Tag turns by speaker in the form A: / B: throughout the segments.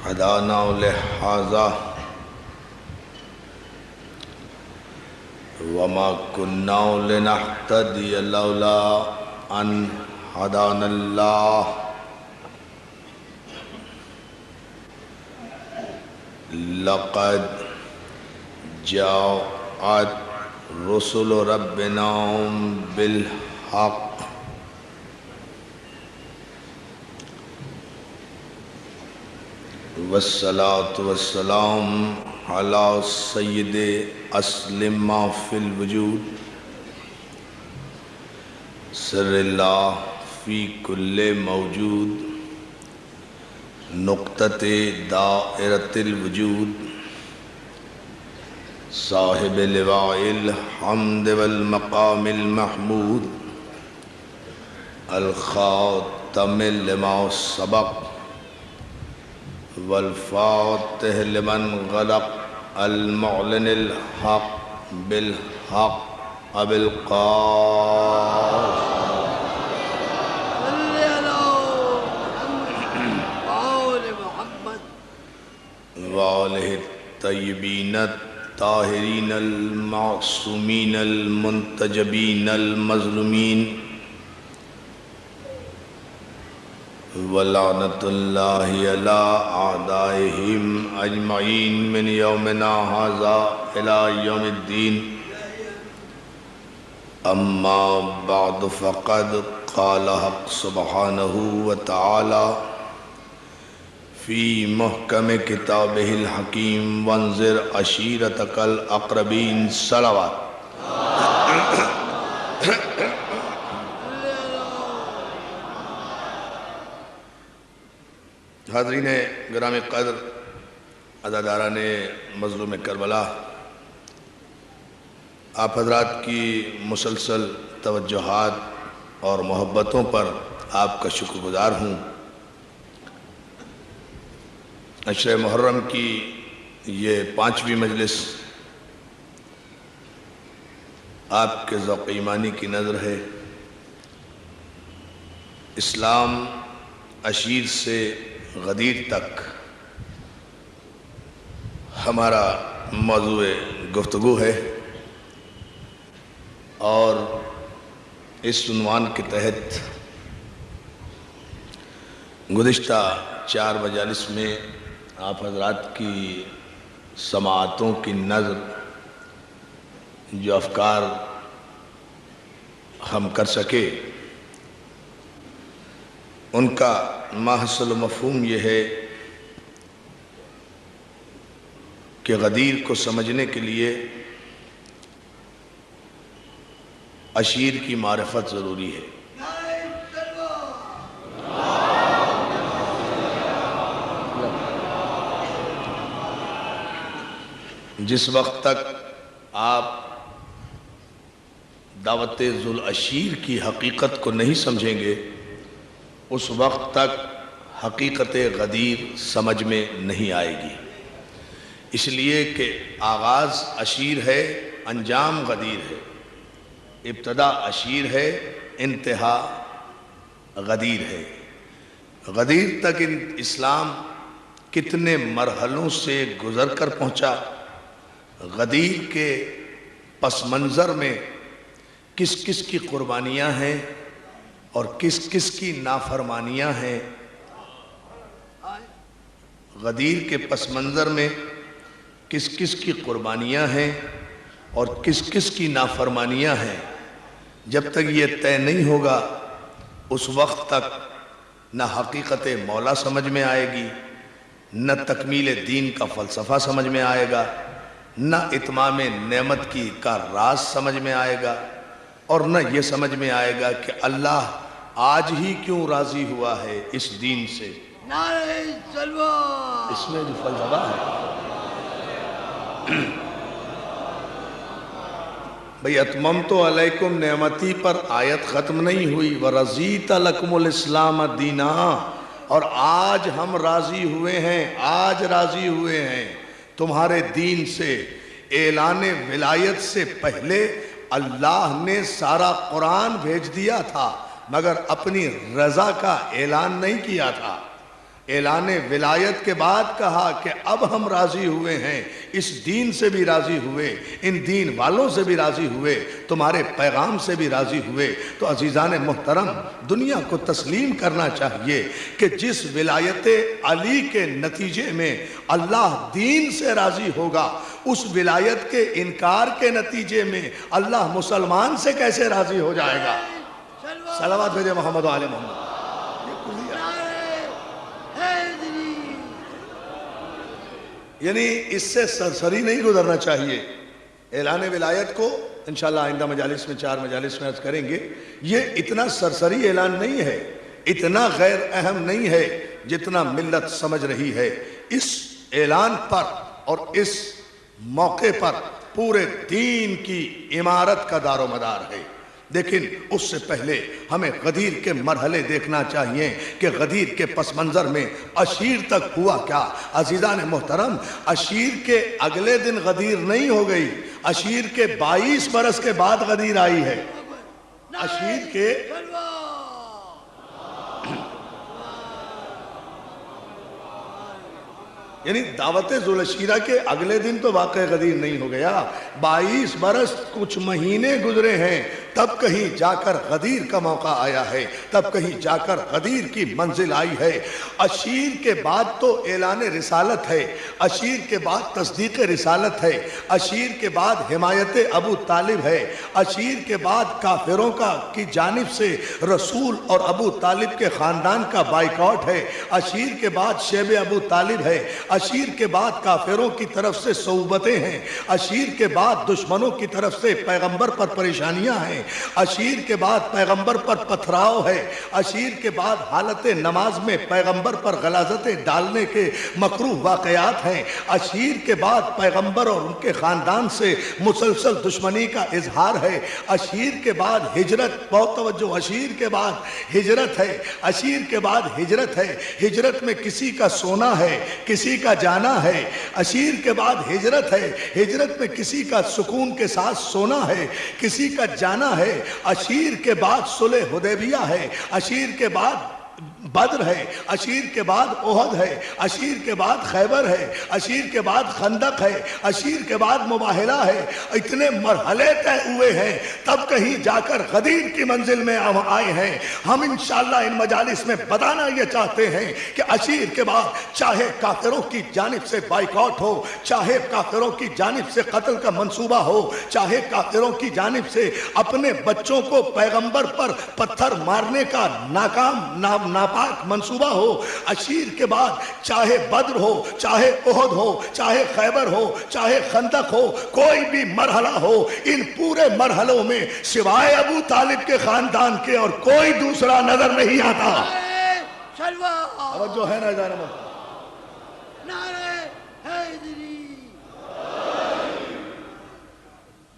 A: هدانا لهذا وما كنا لنهتدي لولا أن هدانا الله لقد جاءت رسل ربنا بالحق والصلاة والسلام على سید اسلم ما فی الوجود سر اللہ فی کل موجود نقطۃ دائرۃ الوجود صاحب لواء الحمد والمقام المحمود الخاتم لما سبق والفاتح لمن غلق المعلن الحق بالحق ابو القاسم وآلہ الطیبین الطاہرین المعصومین المنتجبین المظلومین ولعنت اللہ علی اعدائہم اجمعین من یومنا ھذا الی یوم الدین اما بعد فقد قال حق سبحانہ وتعالی فی محکم کتابہ الحکیم وانذر عشیرتک الاقربین صلوات حاضرین گرامی قدر عزاداران مظلوم کربلا، آپ حضرات کی مسلسل توجہات اور محبتوں پر آپ کا شکر گزار ہوں۔ عشر محرم کی یہ 5ویں مجلس آپ کے ذوق ایمانی کی نظر ہے۔ اسلام عشیر سے غدیر تک ہمارا موضوع گفتگو ہے، اور اس عنوان کے تحت گزشتہ 4 مجالس میں آپ حضرات کی سماعتوں کی نظر جو افکار ہم کر سکے ان کا ماحصل و مفہوم یہ ہے کہ غدیر کو سمجھنے کے لیے عشیر کی معرفت ضروری ہے۔ جس وقت تک آپ دعوت ذو العشیر کی حقیقت کو نہیں سمجھیں گے، اس وقت تک حقیقت غدیر سمجھ میں نہیں آئے گی۔ اس لیے کہ آغاز عشیر ہے، انجام غدیر ہے۔ ابتدا عشیر ہے، انتہا غدیر ہے۔ غدیر تک اسلام کتنے مرحلوں سے گزر کر پہنچا، غدیر کے پس منظر میں کس کس کی قربانیاں ہیں اور کس کس کی نافرمانیاں ہیں، غدیر کے پس منظر میں کس کس کی قربانیاں ہیں اور کس کس کی نافرمانیاں ہیں، جب تک یہ طے نہیں ہوگا اس وقت تک نہ حقیقت مولا سمجھ میں آئے گی، نہ تکمیل دین کا فلسفہ سمجھ میں آئے گا، نہ اتمام نعمت کی کا راز سمجھ میں آئے گا، اور نہ یہ سمجھ میں آئے گا کہ اللہ آج ہی کیوں راضی ہوا ہے اس دین سے۔ نعرہ تکبیر! اس میں جو فلسفہ ہے بھئی اتممت علیکم نعمتی پر آیت ختم نہیں ہوئی، وَرَضِیتَ لَكُمُ الْإِسْلَامَ دِینًا، اور آج ہم راضی ہوئے ہیں، آج راضی ہوئے ہیں تمہارے دین سے۔ اعلان ولایت سے پہلے اللہ نے سارا قرآن بھیج دیا تھا، مگر اپنی رضا کا اعلان نہیں کیا تھا۔ اعلان ولایت کے بعد کہا کہ اب ہم راضی ہوئے ہیں، اس دین سے بھی راضی ہوئے، ان دین والوں سے بھی راضی ہوئے، تمہارے پیغام سے بھی راضی ہوئے۔ تو عزیزان محترم، دنیا کو تسلیم کرنا چاہیے کہ جس ولایت علی کے نتیجے میں اللہ دین سے راضی ہوگا، اس ولایت کے انکار کے نتیجے میں اللہ مسلمان سے کیسے راضی ہو جائے گا؟ صلوات بھیجے محمد و آل محمد۔ یعنی اس سے سرسری نہیں گزرنا چاہیے۔ اعلان ولایت کو انشاءاللہ آئندہ مجالس میں 4 مجالس میں عرض کریں گے، یہ اتنا سرسری اعلان نہیں ہے، اتنا غیر اہم نہیں ہے جتنا ملت سمجھ رہی ہے۔ اس اعلان پر اور اس موقع پر پورے دین کی عمارت کا دار و مدار ہے۔ لیکن اس سے پہلے ہمیں غدیر کے مرحلے دیکھنا چاہیے کہ غدیر کے پس منظر میں عشیر تک ہوا کیا۔ عزیزان محترم، عشیر کے اگلے دن غدیر نہیں ہو گئی، عشیر کے 22 برس کے بعد غدیر آئی ہے۔ عشیر کے یعنی دعوت ذوالعشیرہ کے اگلے دن تو واقع غدیر نہیں ہو گیا، 22 برس کچھ مہینے گزرے ہیں، تب کہیں جا کر غدیر کا موقع آیا ہے، تب کہیں جا کر غدیر کی منزل آئی ہے۔ عشیر کے بعد تو اعلان رسالت ہے، عشیر کے بعد تصدیق رسالت ہے، عشیر کے بعد حمایت ابو طالب ہے، عشیر کے بعد کافروں کی جانب سے رسول اور ابو طالب کے خاندان کا بائیکاٹ ہے، عشیر کے بعد شیب ابو طالب ہے، عشیر کے بعد کافروں کی طرف سے صعوبتیں ہیں، عشیر کے بعد دشمنوں کی طرف سے پیغمبر پر پریشانیاں ہیں، عشیر کے بعد پیغمبر پر پتھراؤ ہے، عشیر کے بعد حالت نماز میں پیغمبر پر غلاظتیں ڈالنے کے مکروہ واقعات ہیں، عشیر کے بعد پیغمبر اور ان کے خاندان سے مسلسل دشمنی کا اظہار ہے، عشیر کے بعد ہجرت، بہت توجہ، عشیر کے بعد ہجرت ہے، عشیر کے بعد ہجرت ہے، ہجرت میں کسی کا سونا ہے، کسی کا جانا ہے، عشیر کے بعد ہجرت ہے، ہجرت میں کسی کا سکون کے ساتھ سونا ہے، کسی کا جانا ہے، عشیر کے بعد صلح حدیبیہ ہے، عشیر کے بعد بدر ہے، عشیر کے بعد احد ہے، عشیر کے بعد خیبر ہے، عشیر کے بعد خندق ہے، عشیر کے بعد مباہلہ ہے، اتنے مرحلے طے ہوئے ہیں، تب کہیں جا کر غدیر کی منزل میں ہم آئے ہیں۔ ہم انشاءاللہ ان مجالس میں بتانا یہ چاہتے ہیں کہ عشیر کے بعد چاہے کافروں کی جانب سے بائیکاٹ ہو، چاہے کافروں کی جانب سے قتل کا منصوبہ ہو، چاہے کافروں کی جانب سے اپنے بچوں کو پیغمبر پر پتھر مارنے کا ناپاک منصوبہ ہو، عشیر کے بعد چاہے بدر ہو، چاہے احد ہو، چاہے خیبر ہو، چاہے خندق ہو، کوئی بھی مرحلہ ہو، ان پورے مرحلوں میں سوائے ابو طالب کے خاندان کے اور کوئی دوسرا نظر نہیں آتا۔ توجہ ہے نا جانب؟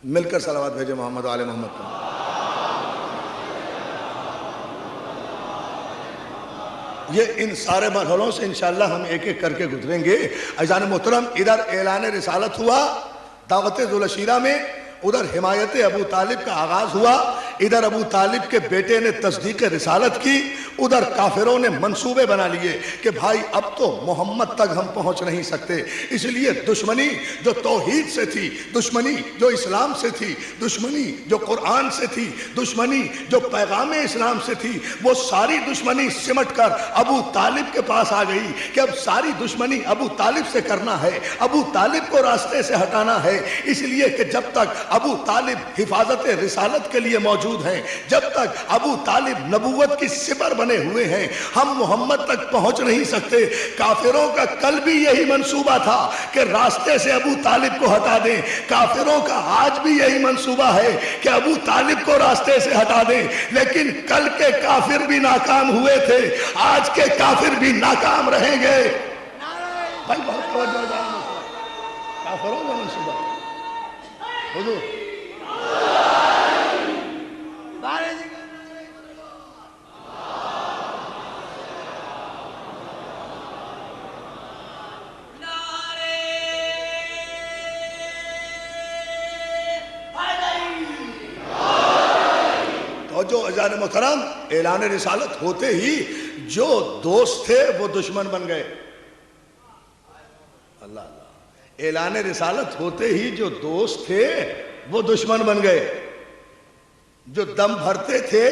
A: مل کر صلوات بھیجے محمد و آل محمد پر۔ یہ ان سارے مرحلوں سے انشاءاللہ ہم ایک ایک کر کے گزریں گے۔ عزیزان محترم، ادھر اعلان رسالت ہوا دعوت ذوالعشیرہ میں، ادھر حمایت ابو طالب کا آغاز ہوا، ادھر ابو طالب کے بیٹے نے تصدیق رسالت کی، ادھر کافروں نے منصوبے بنا لیے کہ بھائی اب تو محمد تک ہم پہنچ نہیں سکتے، اس لیے دشمنی جو توحید سے تھی، دشمنی جو اسلام سے تھی، دشمنی جو قرآن سے تھی، دشمنی جو پیغام اسلام سے تھی، وہ ساری دشمنی سمٹ کر ابو طالب کے پاس آ گئی کہ اب ساری دشمنی ابو طالب سے کرنا ہے، ابو طالب کو راستے سے ہٹانا ہے، اس لیے کہ جب تک ابو طالب حفاظت رسالت کے لیے موجود ہیں، جب تک ابو طالب نبوت کی سپر بنے ہوئے ہیں، ہم محمد تک پہنچ نہیں سکتے۔ کافروں کا کل بھی یہی منصوبہ تھا کہ راستے سے ابو طالب کو ہٹا دیں، کافروں کا آج بھی یہی منصوبہ ہے کہ ابو طالب کو راستے سے ہٹا دیں، لیکن کل کے کافر بھی ناکام ہوئے تھے، آج کے کافر بھی ناکام رہیں گے۔ بھائی بہت توجہ جائیں، کافروں کا منصوبہ حضور توجہ عزیزان محترم، اعلان رسالت ہوتے ہی جو دوست تھے وہ دشمن بن گئے. اللہ اللہ، اعلان رسالت ہوتے ہی جو دوست تھے وہ دشمن بن گئے. جو دم بھرتے تھے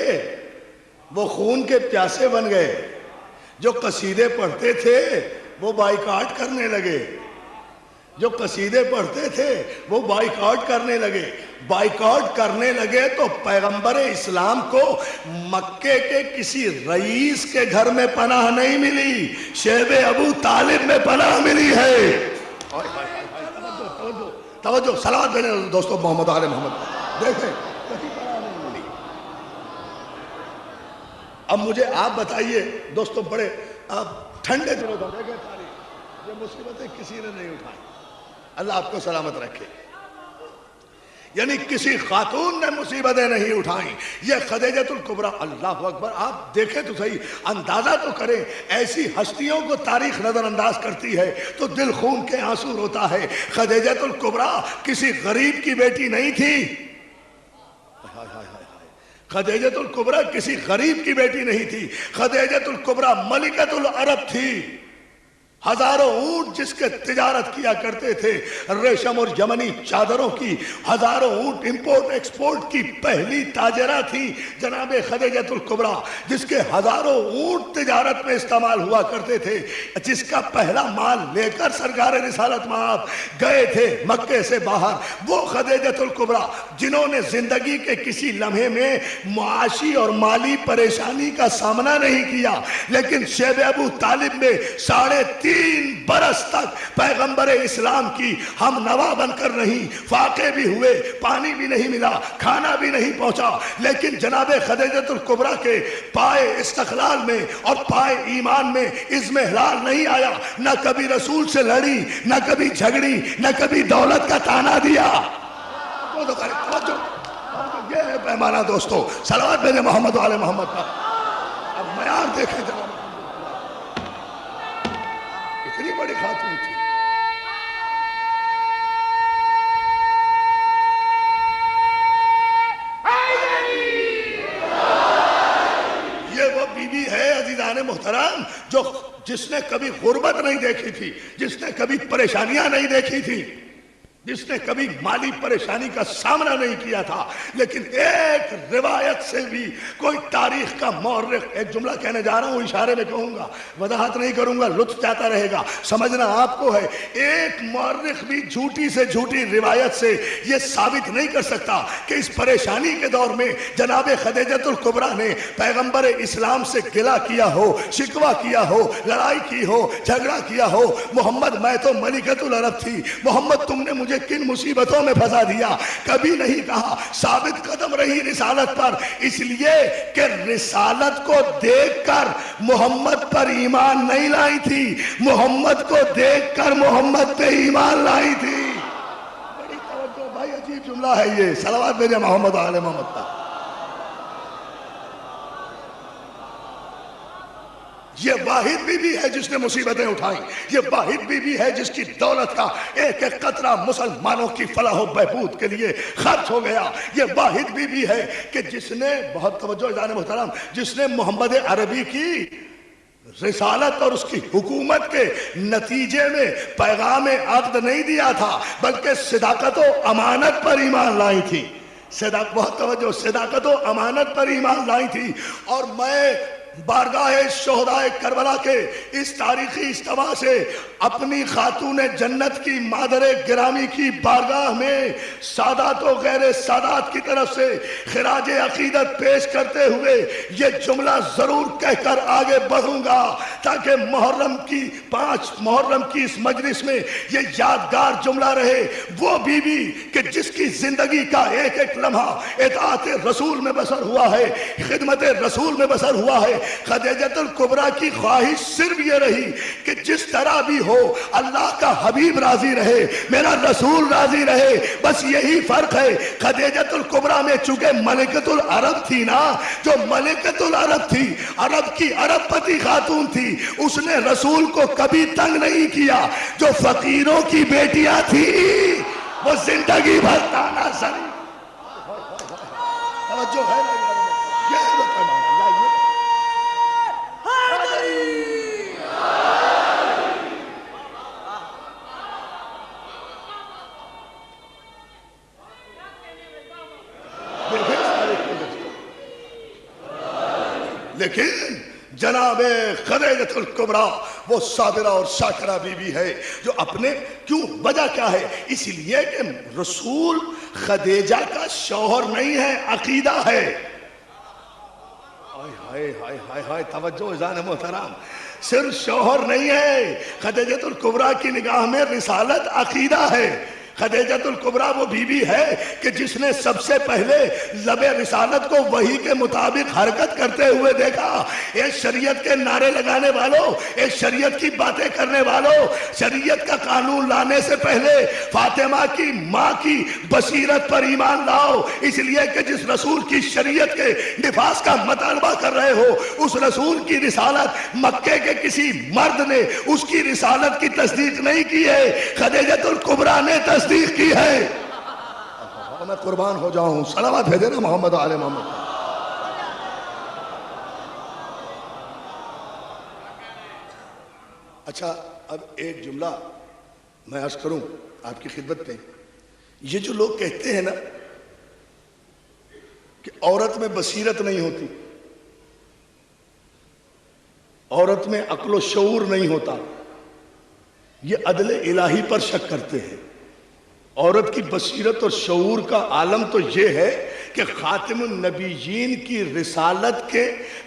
A: وہ خون کے پیاسے بن گئے. جو قصیدے پڑھتے تھے وہ بائیکاٹ کرنے لگے. جو قصیدے پڑھتے تھے وہ بائیکاٹ کرنے لگے. بائیکاٹ کرنے لگے تو پیغمبر اسلام کو مکے کے کسی رئیس کے گھر میں پناہ نہیں ملی، شیب ابو طالب میں پناہ ملی ہے. توجہ، صلوات دینے دوستو محمد آل محمد. دیکھیں کہیں پناہ نہیں ملی. اب مجھے آپ بتائیے دوستو، بڑے آپ ٹھنڈے دلوں سے دیکھیں تاریخ، یہ مصیبتیں کسی نے نہیں اٹھائی. اللہ آپ کو سلامت رکھے. یعنی کسی خاتون نے مصیبتیں نہیں اٹھائیں. یہ خدیجۃ الکبریٰ، اللہ اکبر، آپ دیکھیں تو صحیح، اندازہ تو کریں. ایسی ہستیوں کو تاریخ نظر انداز کرتی ہے تو دل خون کے آنسو روتا ہے. خدیجۃ الکبریٰ کسی غریب کی بیٹی نہیں تھی. خدیجۃ الکبریٰ کسی غریب کی بیٹی نہیں تھی. خدیجۃ الکبریٰ ملکۃ العرب تھی. ہزاروں اونٹ جس کے تجارت کیا کرتے تھے، ریشم اور یمنی چادروں کی، ہزاروں اونٹ امپورٹ ایکسپورٹ کی پہلی تاجرہ تھی جناب خدیجۃ الکبریٰ، جس کے ہزاروں اونٹ تجارت میں استعمال ہوا کرتے تھے، جس کا پہلا مال لے کر سرکار رسالت مآب گئے تھے مکے سے باہر. وہ خدیجۃ الکبریٰ جنہوں نے زندگی کے کسی لمحے میں معاشی اور مالی پریشانی کا سامنا نہیں کیا، لیکن شیب ابو طالب میں 3.5 برس تک پیغمبر اسلام کی ہم نوا بن کر رہی. فاقے بھی ہوئے، پانی بھی نہیں ملا، کھانا بھی نہیں پہنچا، لیکن جناب خدیجۃ الکبریٰ کے پائے استقلال میں اور پائے ایمان میں اضمحلال نہیں آیا. نہ کبھی رسول سے لڑی، نہ کبھی جھگڑی، نہ کبھی دولت کا تانا دیا. یہ ہے پیمانہ دوستو. صلوات میرے محمد و آل محمد پر. اب معیار دیکھیں جناب، اتنی بڑی خاتون تھی. یہ وہ بی بی ہے عزیزان محترم جس نے کبھی غربت نہیں دیکھی تھی، جس نے کبھی پریشانیاں نہیں دیکھی تھی، جس نے کبھی مالی پریشانی کا سامنا نہیں کیا تھا. لیکن ایک روایت سے بھی کوئی تاریخ کا مورخ، ایک جملہ کہنے جا رہا ہوں، اشارے میں کہوں گا، وضاحت نہیں کروں گا، لطف چاہتا رہے گا، سمجھنا آپ کو ہے. ایک مورخ بھی جھوٹی سے جھوٹی روایت سے یہ ثابت نہیں کر سکتا کہ اس پریشانی کے دور میں جناب خدیجۃ الکبریٰ نے پیغمبر اسلام سے گلہ کیا ہو، شکوہ کیا ہو، لڑائی کی ہو، جھگڑا کیا ہو. محمد میں تو ملکۃ العرب تھی، محمد تم نے مجھے کن مصیبتوں میں پھنسا دیا، کبھی نہیں کہا. ثابت قدم رہی رسالت پر، اس لیے کہ رسالت کو دیکھ کر محمد پر ایمان نہیں لائی تھی، محمد کو دیکھ کر محمد پہ ایمان لائی تھی. بڑی توجہ بھائی، عجیب جملہ ہے یہ. صلوات میرے محمد آل محمد پر. یہ واحد بی بی ہے جس نے مصیبتیں اٹھائیں. یہ واحد بی بی ہے جس کی دولت کا ایک ایک قطرہ مسلمانوں کی فلاح و بہبود کے لیے خرچ ہو گیا. یہ واحد بی بی ہے کہ جس نے، بہت توجہ جان محترم، جس نے محمد عربی کی رسالت اور اس کی حکومت کے نتیجے میں پیغام عقد نہیں دیا تھا، بلکہ صداقت و امانت پر ایمان لائی تھی. بہت توجہ، صداقت و امانت پر ایمان لائی تھی. اور میں بارگاہ شہدائے کربلا کے اس تاریخی اجتماع سے اپنی خاتون جنت کی مادر گرامی کی بارگاہ میں سادات و غیر سادات کی طرف سے خراج عقیدت پیش کرتے ہوئے یہ جملہ ضرور کہہ کر آگے بڑھوں گا، تاکہ محرم کی اس مجلس میں یہ یادگار جملہ رہے. وہ بی بی کہ جس کی زندگی کا ایک ایک لمحہ اطاعت رسول میں بسر ہوا ہے، خدمت رسول میں بسر ہوا ہے. خدیجۃ الکبریٰ کی خواہش صرف یہ رہی کہ جس طرح بھی ہو اللہ کا حبیب راضی رہے، میرا رسول راضی رہے. بس یہی فرق ہے. خدیجۃ الکبریٰ میں چونکہ ملکۃ العرب تھی نا، جو ملکۃ العرب تھی، عرب کی عرب پتی خاتون تھی، اس نے رسول کو کبھی تنگ نہیں کیا. جو فقیروں کی بیٹیاں تھی وہ زندگی بھر تانا زنی. توجہ ہے.
B: یہ ہے وہ پیمانہ، لائیے۔ لیکن جناب خدیجہ الکبریٰ وہ صابرہ اور شاکرہ بی بی ہے جو اپنے کیوں وجہ کیا ہے؟ اس لیے کہ رسول خدیجہ کا شوہر نہیں ہے، عقیدہ ہے۔ ہائے ہائے ہائے ہائے، توجہ اذان محترم، صرف شوہر نہیں ہے، خدیجہ الکبریٰ کی نگاہ میں رسالت عقیدہ ہے۔ خدیجہ الکبریٰ وہ بی بی ہے کہ جس نے سب سے پہلے لب رسالت کو وحی کے مطابق حرکت کرتے ہوئے دیکھا۔ ایک شریعت کے نعرے لگانے والوں، ایک شریعت کی باتیں کرنے والوں، شریعت کا قانون لانے سے پہلے فاطمہ کی ماں کی بصیرت پر ایمان لاؤ، اس لیے کہ جس رسول کی شریعت کے نفاذ کا مطالبہ کر رہے ہو، اس رسول کی رسالت مکے کے کسی مرد نے اس کی رسالت کی تصدیق نہیں کی ہے، خدیجہ الکبریٰ نے تصدیق کی ہے۔ میں قربان ہو جاؤں، صلوات بھیجے نا محمد آل محمد۔ اچھا، اب ایک جملہ میں عرض کروں آپ کی خدمت میں۔ یہ جو لوگ کہتے ہیں نا کہ عورت میں بصیرت نہیں ہوتی، عورت میں عقل و شعور نہیں ہوتا، یہ عدل الہی پر شک کرتے ہیں۔ عورت کی بصیرت اور شعور کا عالم تو یہ ہے کہ خاتم النبیین کی رسالت کے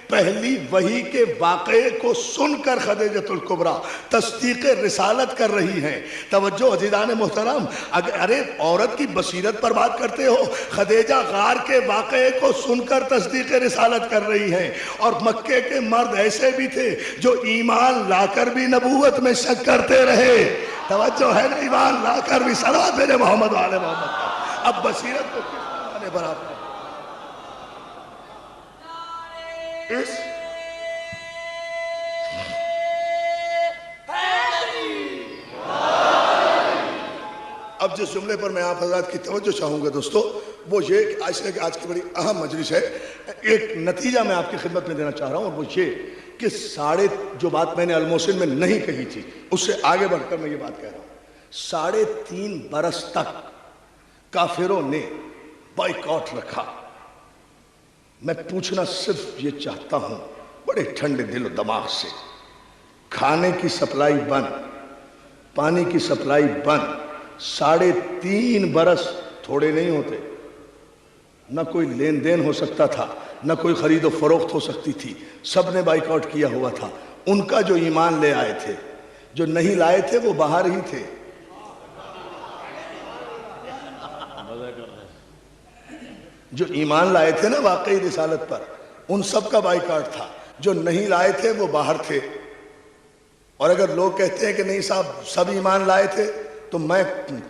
B: پہلی وحی کے واقعے کو سن کر خدیجہ الکبریٰ تصدیق رسالت کر رہی ہیں۔ توجہ عزیزان محترم، ارے عورت کی بصیرت پر بات کرتے ہو، خدیجہ غار کے واقعے کو سن کر تصدیق رسالت کر رہی ہیں۔ اور مکے کے مرد ایسے بھی تھے جو ایمان لا کر بھی نبوت میں شک کرتے رہے۔ توجہ ہے نا، ایمان لا کر بھی، صلوات میرے محمد والے محمد۔ اب بصیرت کو کس پیمانے پر آپ اس اب جس جملے پر میں آپ حضرات کی توجہ چاہوں گا دوستو، وہ یہ کہ آج کی بڑی اہم مجلس ہے، ایک نتیجہ میں آپ کی خدمت میں دینا چاہ رہا ہوں، اور وہ یہ کہ جو بات میں نے الموسن میں نہیں کہی تھی، اس سے آگے بڑھ کر میں یہ بات کہہ رہا ہوں۔ 3.5 برس تک کافروں نے بائیکاٹ رکھا۔ میں پوچھنا صرف یہ چاہتا ہوں بڑے ٹھنڈے دل و دماغ سے، کھانے کی سپلائی بند، پانی کی سپلائی بند، 3.5 برس تھوڑے نہیں ہوتے، نہ کوئی لین دین ہو سکتا تھا، نہ کوئی خرید و فروخت ہو سکتی تھی، سب نے بائیکاٹ کیا ہوا تھا۔ ان کا جو ایمان لے آئے تھے، جو نہیں لائے تھے وہ باہر ہی تھے۔ جو ایمان لائے تھے نا واقعی رسالت پر، ان سب کا بائیکاٹ تھا، جو نہیں لائے تھے وہ باہر تھے۔ اور اگر لوگ کہتے ہیں کہ نہیں صاحب سب ایمان لائے تھے، تو میں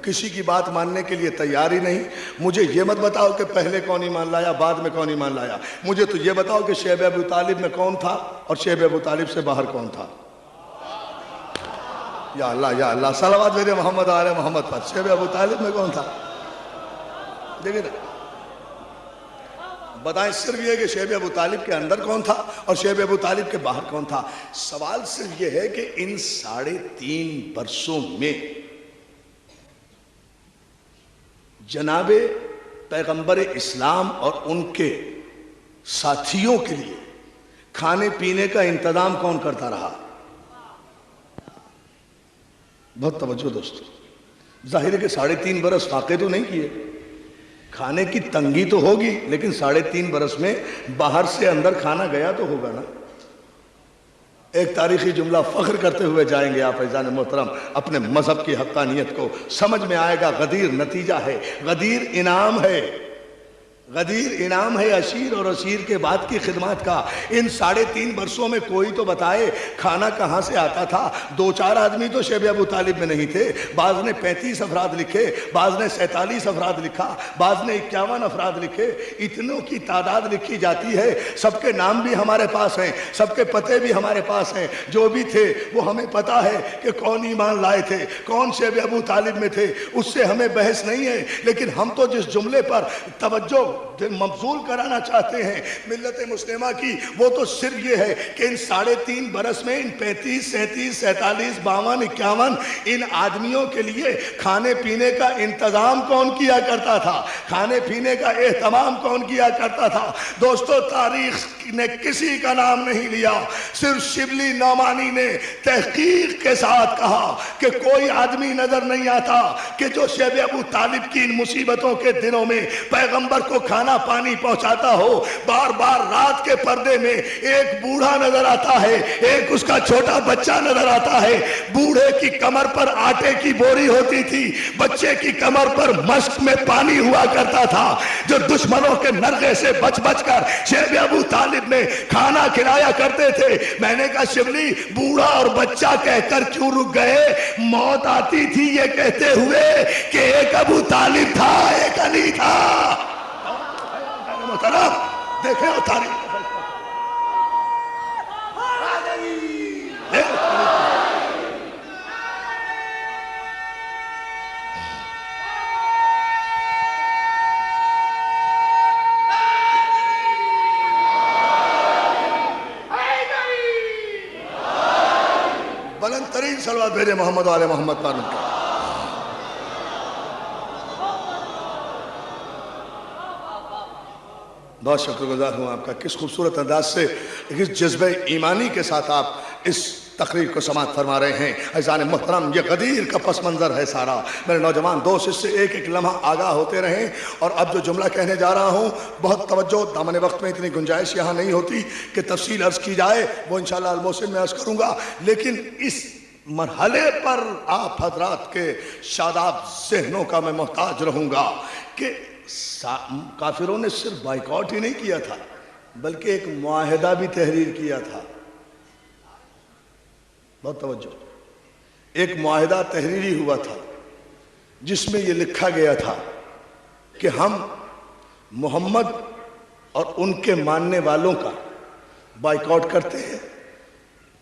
B: کسی کی بات ماننے کے لیے تیار ہی نہیں۔ مجھے یہ مت بتاؤ کہ پہلے کون ایمان لایا، بعد میں کون ایمان لایا، مجھے تو یہ بتاؤ کہ شیب ابو طالب میں کون تھا اور شیب ابو طالب سے باہر کون تھا۔ یا اللہ یا اللہ، صلوات میرے محمد آل محمد پر۔ شیب ابو طالب میں کون تھا؟ دیکھیں نا، بتائیں صرف یہ کہ شیب ابو طالب کے اندر کون تھا اور شیب ابو طالب کے باہر کون تھا۔ سوال صرف یہ ہے کہ ان 3.5 برسوں میں جناب پیغمبر اسلام اور ان کے ساتھیوں کے لیے کھانے پینے کا انتظام کون کرتا رہا؟ بہت توجہ دوستو، ظاہر ہے کہ 3.5 برس واقع تو نہیں کیے، کھانے کی تنگی تو ہوگی، لیکن 3.5 برس میں باہر سے اندر کھانا گیا تو ہوگا نا۔ ایک تاریخی جملہ فخر کرتے ہوئے جائیں گے آپ عزیزان محترم، اپنے مذہب کی حقانیت کو سمجھ میں آئے گا۔ غدیر نتیجہ ہے، غدیر انعام ہے، غدیر انعام ہے عشیر اور عشیر کے بعد کی خدمات کا۔ ان 3.5 برسوں میں کوئی تو بتائے کھانا کہاں سے آتا تھا؟ 2-4 آدمی تو شیب ابو طالب میں نہیں تھے، بعض نے 35 افراد لکھے، بعض نے 47 افراد لکھا، بعض نے 51 افراد لکھے، اتنوں کی تعداد لکھی جاتی ہے۔ سب کے نام بھی ہمارے پاس ہیں، سب کے پتے بھی ہمارے پاس ہیں، جو بھی تھے وہ ہمیں پتا ہے کہ کون ایمان لائے تھے، کون شیب ابو طالب میں تھے، اس سے ہمیں بحث نہیں ہے۔ لیکن ہم تو جس جملے پر توجہ مبذول کرانا چاہتے ہیں ملت مسلمہ کی، وہ تو صرف یہ ہے کہ ان 3.5 برس میں ان 35 37 47 52 51 ان آدمیوں کے لیے کھانے پینے کا انتظام کون کیا کرتا تھا، کھانے پینے کا اہتمام کون کیا کرتا تھا؟ دوستو تاریخ نے کسی کا نام نہیں لیا، صرف شبلی نعمانی نے تحقیق کے ساتھ کہا کہ کوئی آدمی نظر نہیں آتا کہ جو شیب ابو طالب کی ان مصیبتوں کے دنوں میں پیغمبر کو کھانا پانی پہنچاتا ہو۔ بار بار رات کے پردے میں ایک بوڑھا نظر آتا ہے، ایک اس کا چھوٹا بچہ نظر آتا ہے، بوڑھے کی کمر پر آٹے کی بوری ہوتی تھی، بچے کی کمر پر مشک میں پانی ہوا کرتا تھا، جو دشمنوں کے نرغے سے بچ بچ کر شیب ابو طالب میں کھانا کھلایا کرتے تھے۔ میں نے کہا شبلی بوڑھا اور بچہ کہہ کر کیوں رک گئے؟ موت آتی تھی یہ کہتے ہوئے کہ ایک ابو طالب تھا ایک علی تھا۔ محترم دیکھیں وہ تاریخ بلند ترین صلوات بھیجے محمد والے محمد پر ان کا۔ بہت شکر گزار ہوں آپ کا، کس خوبصورت انداز سے اس جذبہ ایمانی کے ساتھ آپ اس تقریر کو سماعت فرما رہے ہیں۔ عزیزان محترم یہ غدیر کا پس منظر ہے سارا۔ میرے نوجوان دوست اس سے ایک ایک لمحہ آگاہ ہوتے رہیں، اور اب جو جملہ کہنے جا رہا ہوں بہت توجہ، دامن وقت میں اتنی گنجائش یہاں نہیں ہوتی کہ تفصیل عرض کی جائے، وہ انشاءاللہ المحسن میں عرض کروں گا، لیکن اس مرحلے پر آپ حضرات کے شاداب ذہنوں کا میں محتاج رہوں گا کہ کافروں نے صرف بائیکاٹ ہی نہیں کیا تھا بلکہ ایک معاہدہ بھی تحریر کیا تھا۔ بہت توجہ، ایک معاہدہ تحریری ہوا تھا جس میں یہ لکھا گیا تھا کہ ہم محمد اور ان کے ماننے والوں کا بائیکاٹ کرتے ہیں،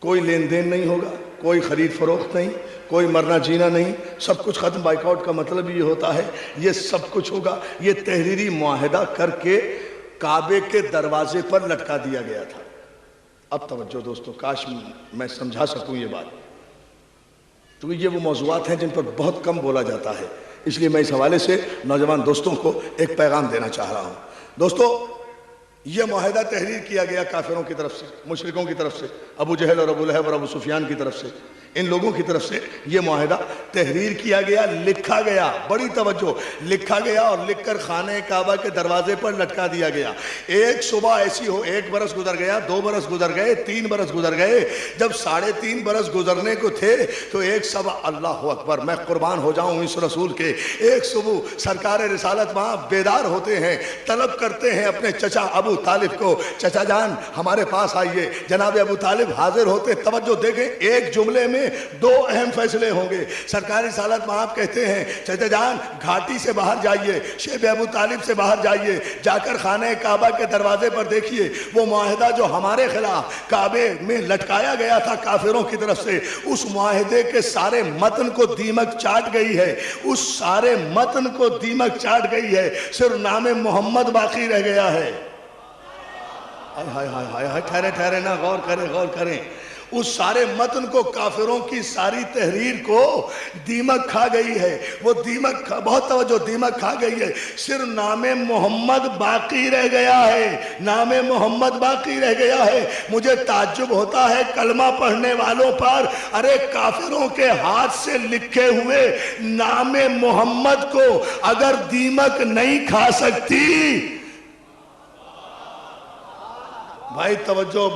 B: کوئی لین دین نہیں ہوگا، کوئی خرید فروخت نہیں، کوئی مرنا جینا نہیں، سب کچھ ختم۔ بائیکاٹ کا مطلب یہ ہوتا ہے یہ سب کچھ ہوگا۔ یہ تحریری معاہدہ کر کے کعبے کے دروازے پر لٹکا دیا گیا تھا۔ اب توجہ دوستو، کاش میں سمجھا سکوں یہ بات، تو یہ وہ موضوعات ہیں جن پر بہت کم بولا جاتا ہے، اس لیے میں اس حوالے سے نوجوان دوستوں کو ایک پیغام دینا چاہ رہا ہوں۔ دوستو یہ معاہدہ تحریر کیا گیا کافروں کی طرف سے، مشرکوں کی طرف سے، ابو جہل اور ابو لہب اور ابو سفیان کی طرف سے، ان لوگوں کی طرف سے یہ معاہدہ تحریر کیا گیا، لکھا گیا، بڑی توجہ، لکھا گیا اور لکھ کر خانہ کعبہ کے دروازے پر لٹکا دیا گیا۔ ایک صبح ایسی ہو، 1 برس گزر گیا، 2 برس گزر گئے، 3 برس گزر گئے، جب 3.5 برس گزرنے کو تھے تو ایک صبح، اللہ اکبر، میں قربان ہو جاؤں اس رسول کے، ایک صبح سرکار رسالت وہاں بیدار ہوتے ہیں، طلب کرتے ہیں اپنے چچا ابو طالب کو، چچا جان ہمارے پاس آئیے۔ جناب ابو طالب حاضر ہوتے، توجہ دیکھیں، ایک جملے میں 2 اہم فیصلے ہوں گے۔ سرکار رسالت میں آپ کہتے ہیں چچا جان گھاٹی سے باہر جائیے، شیب ابو طالب سے باہر جائیے، جا کر خانہ کعبہ کے دروازے پر دیکھیے وہ معاہدہ جو ہمارے خلاف کعبے میں لٹکایا گیا تھا کافروں کی طرف سے، اس معاہدے کے سارے متن کو دیمک چاٹ گئی ہے، اس سارے متن کو دیمک چاٹ گئی ہے، صرف نام محمد باقی رہ گیا ہے۔ ہائے ہائے ہائے ہائے، ٹھہرے ٹھہرے نا، غور کریں غور کریں، اس سارے متن کو، کافروں کی ساری تحریر کو دیمک کھا گئی ہے، وہ دیمک، بہت توجہ، دیمک کھا گئی ہے، صرف نام محمد باقی رہ گیا ہے، نام محمد باقی رہ گیا ہے۔ مجھے تعجب ہوتا ہے کلمہ پڑھنے والوں پر، ارے کافروں کے ہاتھ سے لکھے ہوئے نام محمد کو اگر دیمک نہیں کھا سکتی، بھائی توجہ،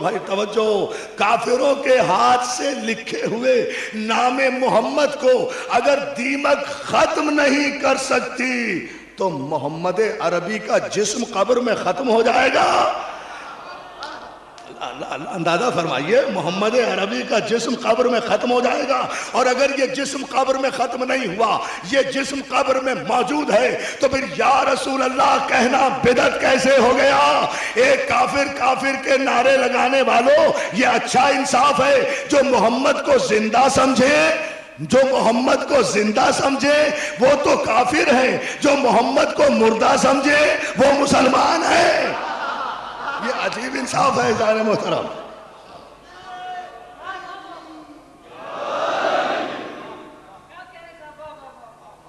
B: کافروں کے ہاتھ سے لکھے ہوئے نام محمد کو اگر دیمک ختم نہیں کر سکتی تو محمد عربی کا جسم قبر میں ختم ہو جائے گا۔ اندازہ فرمائیے، محمد عربی کا جسم قبر میں ختم ہو جائے گا، اور اگر یہ جسم قبر میں ختم نہیں ہوا، یہ جسم قبر میں موجود ہے، تو پھر یا رسول اللہ کہنا بدعت کیسے ہو گیا؟ ایک کافر کے نعرے لگانے والوں، یہ اچھا انصاف ہے جو محمد کو زندہ سمجھے، جو محمد کو زندہ سمجھے وہ تو کافر ہے، جو محمد کو مردہ سمجھے وہ مسلمان ہے۔ یہ عجیب انصاف ہے عزیزان محترم۔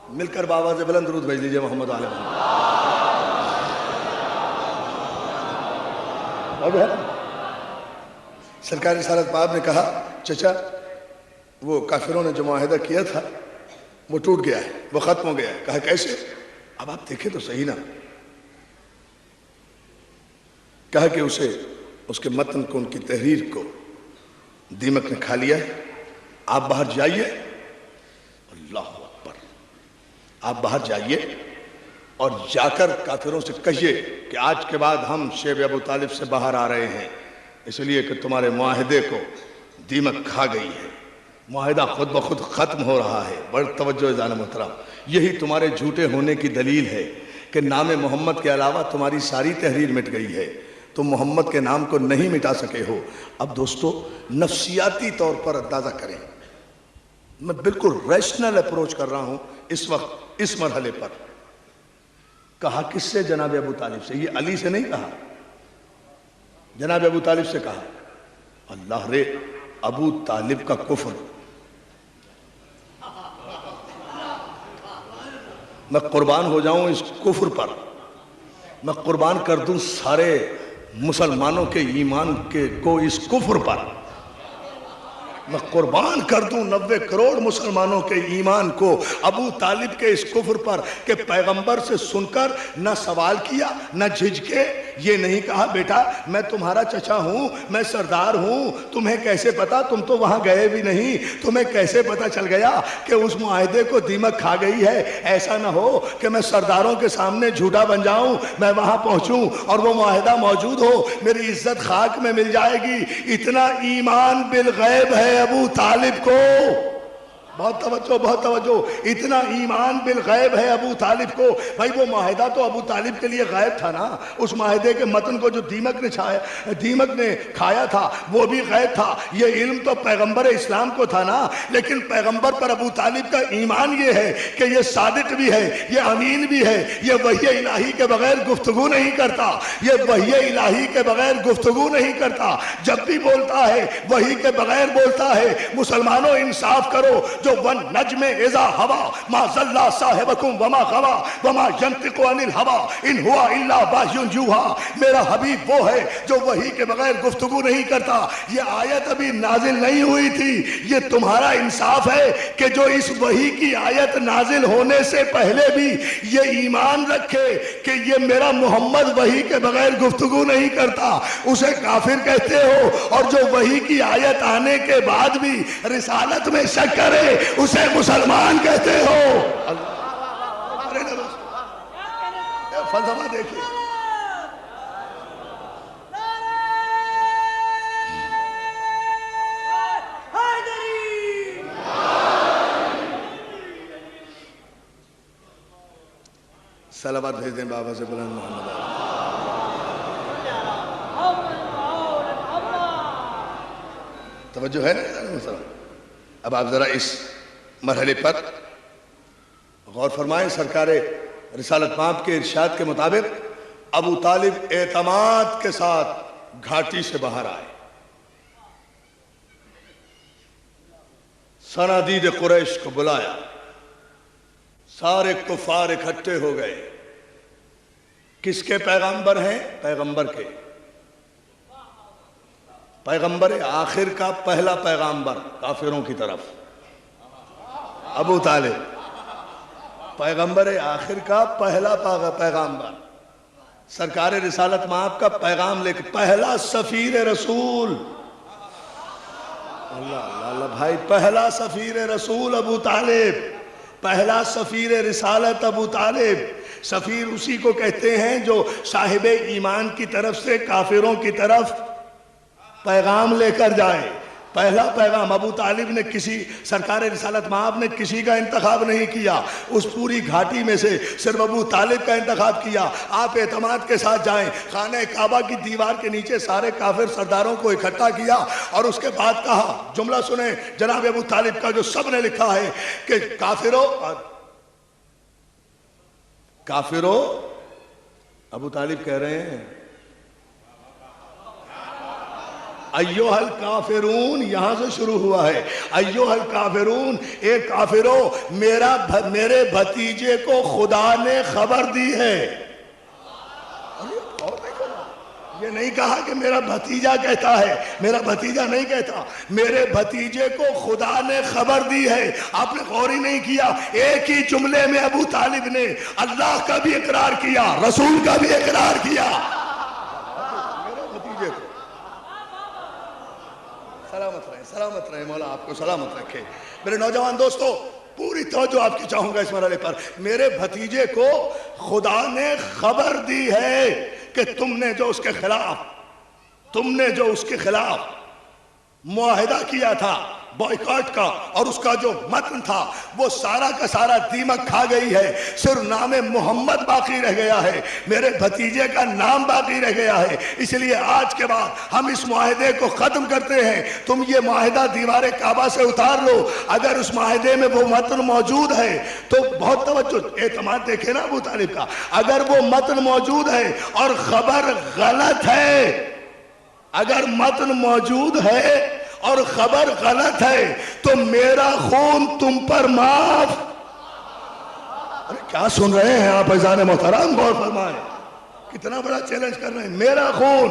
B: مل کر بآواز بلند درود بھیج لیجئے محمد علیہ وسلم۔ سرکار رسالت پاک نے کہا چچا وہ کافروں نے جو معاہدہ کیا تھا وہ ٹوٹ گیا ہے، وہ ختم ہو گیا ہے۔ کہا کیسے؟ اب آپ دیکھیں تو صحیح نا۔ کہا کہ اس کے متن کو، ان کی تحریر کو دیمک نے کھا لیا ہے۔ آپ باہر جائیے، اللہ اکبر، آپ باہر جائیے اور جا کر کافروں سے کہیے کہ آج کے بعد ہم شیب ابو طالب سے باہر آ رہے ہیں، اس لیے کہ تمہارے معاہدے کو دیمک کھا گئی ہے، معاہدہ خود بخود ختم ہو رہا ہے۔ بڑی توجہ عزیزان محترم، یہی تمہارے جھوٹے ہونے کی دلیل ہے کہ نام محمد کے علاوہ تمہاری ساری تحریر مٹ گئی ہے، تم محمد کے نام کو نہیں مٹا سکے ہو۔ اب دوستو نفسیاتی طور پر اندازہ کریں، میں بالکل ریشنل اپروچ کر رہا ہوں اس وقت اس مرحلے پر۔ کہا کس سے؟ جناب ابو طالب سے۔ یہ علی سے نہیں کہا، جناب ابو طالب سے کہا۔ اللہ رے، ابو طالب کا کفر، میں قربان ہو جاؤں اس کفر پر، میں قربان کر دوں سارے مسلمانوں کے ایمان کو اس کفر پر، میں قربان کر دوں 90 کروڑ مسلمانوں کے ایمان کو ابو طالب کے اس کفر پر کہ پیغمبر سے سن کر نہ سوال کیا نہ جھجکے، یہ نہیں کہا بیٹا میں تمہارا چچا ہوں، میں سردار ہوں، تمہیں کیسے پتا، تم تو وہاں گئے بھی نہیں، تمہیں کیسے پتا چل گیا کہ اس معاہدے کو دیمک کھا گئی ہے؟ ایسا نہ ہو کہ میں سرداروں کے سامنے جھوٹا بن جاؤں، میں وہاں پہنچوں اور وہ معاہدہ موجود ہو، میری عزت خاک میں مل جائے گی۔ اتنا ایمان بالغیب ہے ابو طالب کو، بہت توجہ بہت توجہ، اتنا ایمان بالغیب ہے ابو طالب کو۔ بھائی وہ معاہدہ تو ابو طالب کے لیے غیب تھا نا، اس معاہدے کے متن کو جو دیمک نے کھایا تھا وہ بھی غیب تھا، یہ علم تو پیغمبر اسلام کو تھا نا، لیکن پیغمبر پر ابو طالب کا ایمان یہ ہے کہ یہ صادق بھی ہے، یہ امین بھی ہے، یہ وحی الہی کے بغیر گفتگو نہیں کرتا، یہ وحی الہی کے بغیر گفتگو نہیں کرتا، جب بھی بولتا ہے وحی کے بغیر بولتا ہے۔ مسلمانوں انصاف کرو، جو وَالنَّجْمِ اِذَا هَوَىٰ مَا ضَلَّ صَاحِبُكُمْ وَمَا غَوَىٰ وَمَا يَنطِقُ عَنِ الْهَوَىٰ إِنْ هُوَ إِلَّا وَحْيٌ يُوحَىٰ۔ میرا حبیب وہ ہے جو وحی کے بغیر گفتگو نہیں کرتا۔ یہ آیت ابھی نازل نہیں ہوئی تھی، یہ تمہارا انصاف ہے کہ جو اس وحی کی آیت نازل ہونے سے پہلے بھی یہ ایمان رکھے کہ یہ میرا محمد وحی کے بغیر گفتگو نہیں کرتا، اسے کافر کہتے ہو، اور جو وحی کی آیت آنے کے بعد بھی رسالت میں شک کرے اسے مسلمان کہتے ہو۔ فلسفہ دیکھیں، صلوات بھیج دیں بابا سے بلند محمد علیہ۔ توجہ ہے نا؟ اب آپ ذرا اس مرحلے پر غور فرمائیں۔ سرکار رسالت پاک کے ارشاد کے مطابق ابو طالب اعتماد کے ساتھ گھاٹی سے باہر آئے، صنادید قریش کو بلایا، سارے کفار اکٹھے ہو گئے۔ کس کے پیغمبر ہیں؟ پیغمبر کے، پیغمبر آخر کا پہلا پیغمبر کافروں کی طرف ابو طالب، پیغمبر آخر کا پہلا پیغمبر، سرکار رسالت مآب کا پیغام لے کے پہلا سفیر رسول، اللہ اللہ اللہ بھائی، پہلا سفیر رسول ابو طالب، پہلا سفیر رسالت ابو طالب۔ سفیر اسی کو کہتے ہیں جو صاحب ایمان کی طرف سے کافروں کی طرف پیغام لے کر جائے۔ پہلا پیغام ابو طالب نے کسی سرکار رسالت مآب نے کسی کا انتخاب نہیں کیا، اس پوری گھاٹی میں سے صرف ابو طالب کا انتخاب کیا۔ آپ اعتماد کے ساتھ جائیں، خانہ کعبہ کی دیوار کے نیچے سارے کافر سرداروں کو اکٹھا کیا اور اس کے بعد کہا، جملہ سنیں جناب ابو طالب کا جو سب نے لکھا ہے کہ کافرو ابو طالب کہہ رہے ہیں ایوہ الکافرون، یہاں سے شروع ہوا ہے، ایوہ الکافرون، اے کافرو میرے بھتیجے کو خدا نے خبر دی ہے۔ یہ نہیں کہا کہ میرا بھتیجا کہتا ہے، میرا بھتیجا نہیں کہتا، میرے بھتیجے کو خدا نے خبر دی ہے۔ آپ نے غور ہی نہیں کیا، ایک ہی جملے میں ابو طالب نے اللہ کا بھی اقرار کیا، رسول کا بھی اقرار کیا۔ میرے بھتیجے کو سلامت رہے مولا آپ کو سلامت رکھے۔ میرے نوجوان دوستو، پوری توجہ آپ کی چاہوں گا اس مرحلے پر۔ میرے بھتیجے کو خدا نے خبر دی ہے کہ تم نے جو اس کے خلاف معاہدہ کیا تھا بائیکاٹ کا، اور اس کا جو متن تھا وہ سارا کا سارا دیمک کھا گئی ہے، صرف نام محمد باقی رہ گیا ہے، میرے بھتیجے کا نام باقی رہ گیا ہے۔ اس لیے آج کے بعد ہم اس معاہدے کو ختم کرتے ہیں۔ تم یہ معاہدہ دیوار کعبہ سے اتار لو، اگر اس معاہدے میں وہ متن موجود ہے تو بہت توجہ، اعتماد دیکھیں نا ابو طالب کا، اگر وہ متن موجود ہے اور خبر غلط ہے، اگر متن موجود ہے اور خبر غلط ہے تو میرا خون تم پر معاف۔ ارے کیا سن رہے ہیں آپ عزیزان محترم، غور فرمائیں، کتنا بڑا چیلنج کر رہے ہیں۔ میرا خون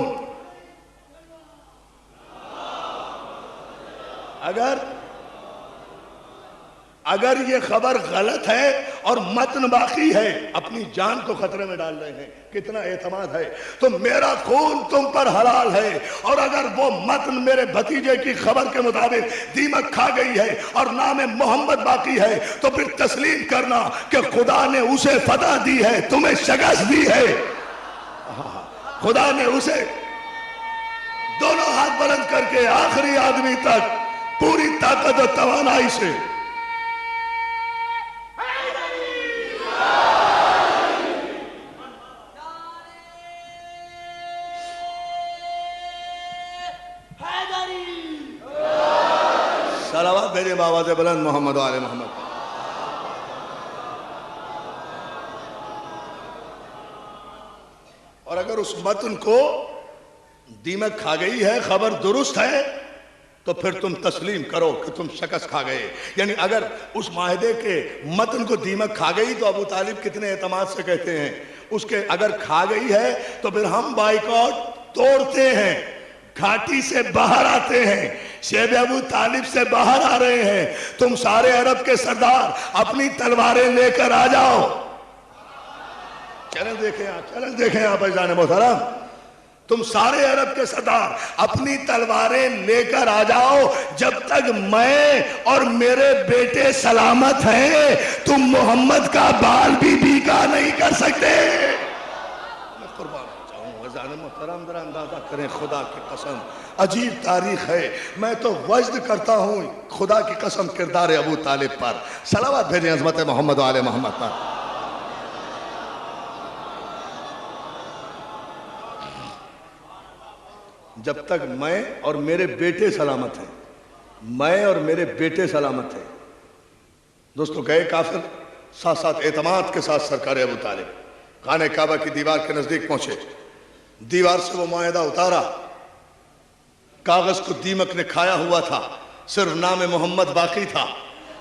B: اگر یہ خبر غلط ہے اور متن باقی ہے، اپنی جان کو خطرے میں ڈال رہے ہیں، کتنا اعتماد ہے، تو میرا خون تم پر حلال ہے۔ اور اگر وہ متن میرے بھتیجے کی خبر کے مطابق دیمک کھا گئی ہے اور نام محمد باقی ہے تو پھر تسلیم کرنا کہ خدا نے اسے فتح دی ہے، تمہیں شکست دی ہے۔ خدا نے اسے دونوں ہاتھ بلند کر کے آخری آدمی تک پوری طاقت و توانائی سے صلوات بھیجے بآواز بلند محمد و آل محمد۔ اور اگر اس متن کو دیمک کھا گئی ہے، خبر درست ہے، تو پھر تم تسلیم کرو کہ تم شکست کھا گئے۔ یعنی اگر اس معاہدے کے متن کو دیمک کھا گئی تو ابو طالب کتنے اعتماد سے کہتے ہیں، اس کے اگر کھا گئی ہے تو پھر ہم بائیکاٹ توڑتے ہیں، گھاٹی سے باہر آتے ہیں، شیب ابو طالب سے باہر آ رہے ہیں، تم سارے عرب کے سردار اپنی تلواریں لے کر آ جاؤ۔ چلیں دیکھیں آپ عزیزان محترم، تم سارے عرب کے سردار اپنی تلواریں لے کر آ جاؤ، جب تک میں اور میرے بیٹے سلامت ہیں تم محمد کا بال بھی بیکا نہیں کر سکتے۔ میں قربان چاہوں عزیزان محترم، ذرا اندازہ کریں، خدا کی قسم عجیب تاریخ ہے۔ میں تو وجد کرتا ہوں خدا کی قسم کردار ابو طالب پر۔ صلوات بھیجیں عظمت محمد و آل محمد پر۔ جب تک میں اور میرے بیٹے سلامت ہیں، میں اور میرے بیٹے سلامت ہیں۔ دوستو گئے کافر، ساتھ ساتھ اعتماد کے ساتھ سرکار ابو طالب خانہ کعبہ کی دیوار کے نزدیک پہنچے، دیوار سے وہ معاہدہ اتارا، کاغذ کو دیمک نے کھایا ہوا تھا، صرف نام محمد باقی تھا،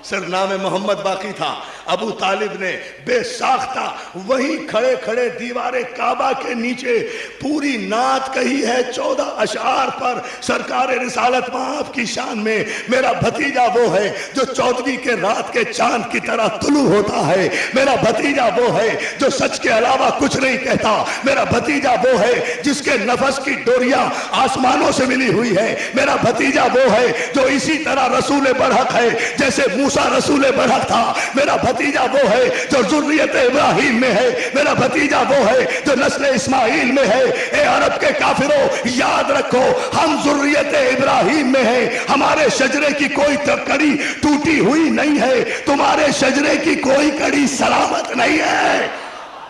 B: صرف نام محمد باقی تھا۔ ابو طالب نے بے ساختہ وہیں کھڑے کھڑے دیوار کعبہ کے نیچے پوری نعت کہی ہے 14 اشعار پر سرکار رسالت مآب کی شان میں۔ میرا بھتیجا وہ ہے جو 14ویں کے رات کے چاند کی طرح طلوع ہوتا ہے، میرا بھتیجا وہ ہے جو سچ کے علاوہ کچھ نہیں کہتا، میرا بھتیجا وہ ہے جس کے نفس کی ڈوریاں آسمانوں سے ملی ہوئی ہے، میرا بھتیجا وہ ہے جو اسی طرح رسول برحق ہے جیسے موسیٰ رسول برحق تھا، میرا بھتیجا وہ ہے جو ذریت ابراہیم میں ہے، میرا بھتیجا وہ ہے جو نسل اسماعیل میں ہے۔ اے عرب کے کافروں، یاد رکھو ہم ذریت ابراہیم میں ہیں، ہمارے شجرے کی کوئی کڑی ٹوٹی ہوئی نہیں ہے، تمہارے شجرے کی کوئی کڑی سلامت نہیں ہے۔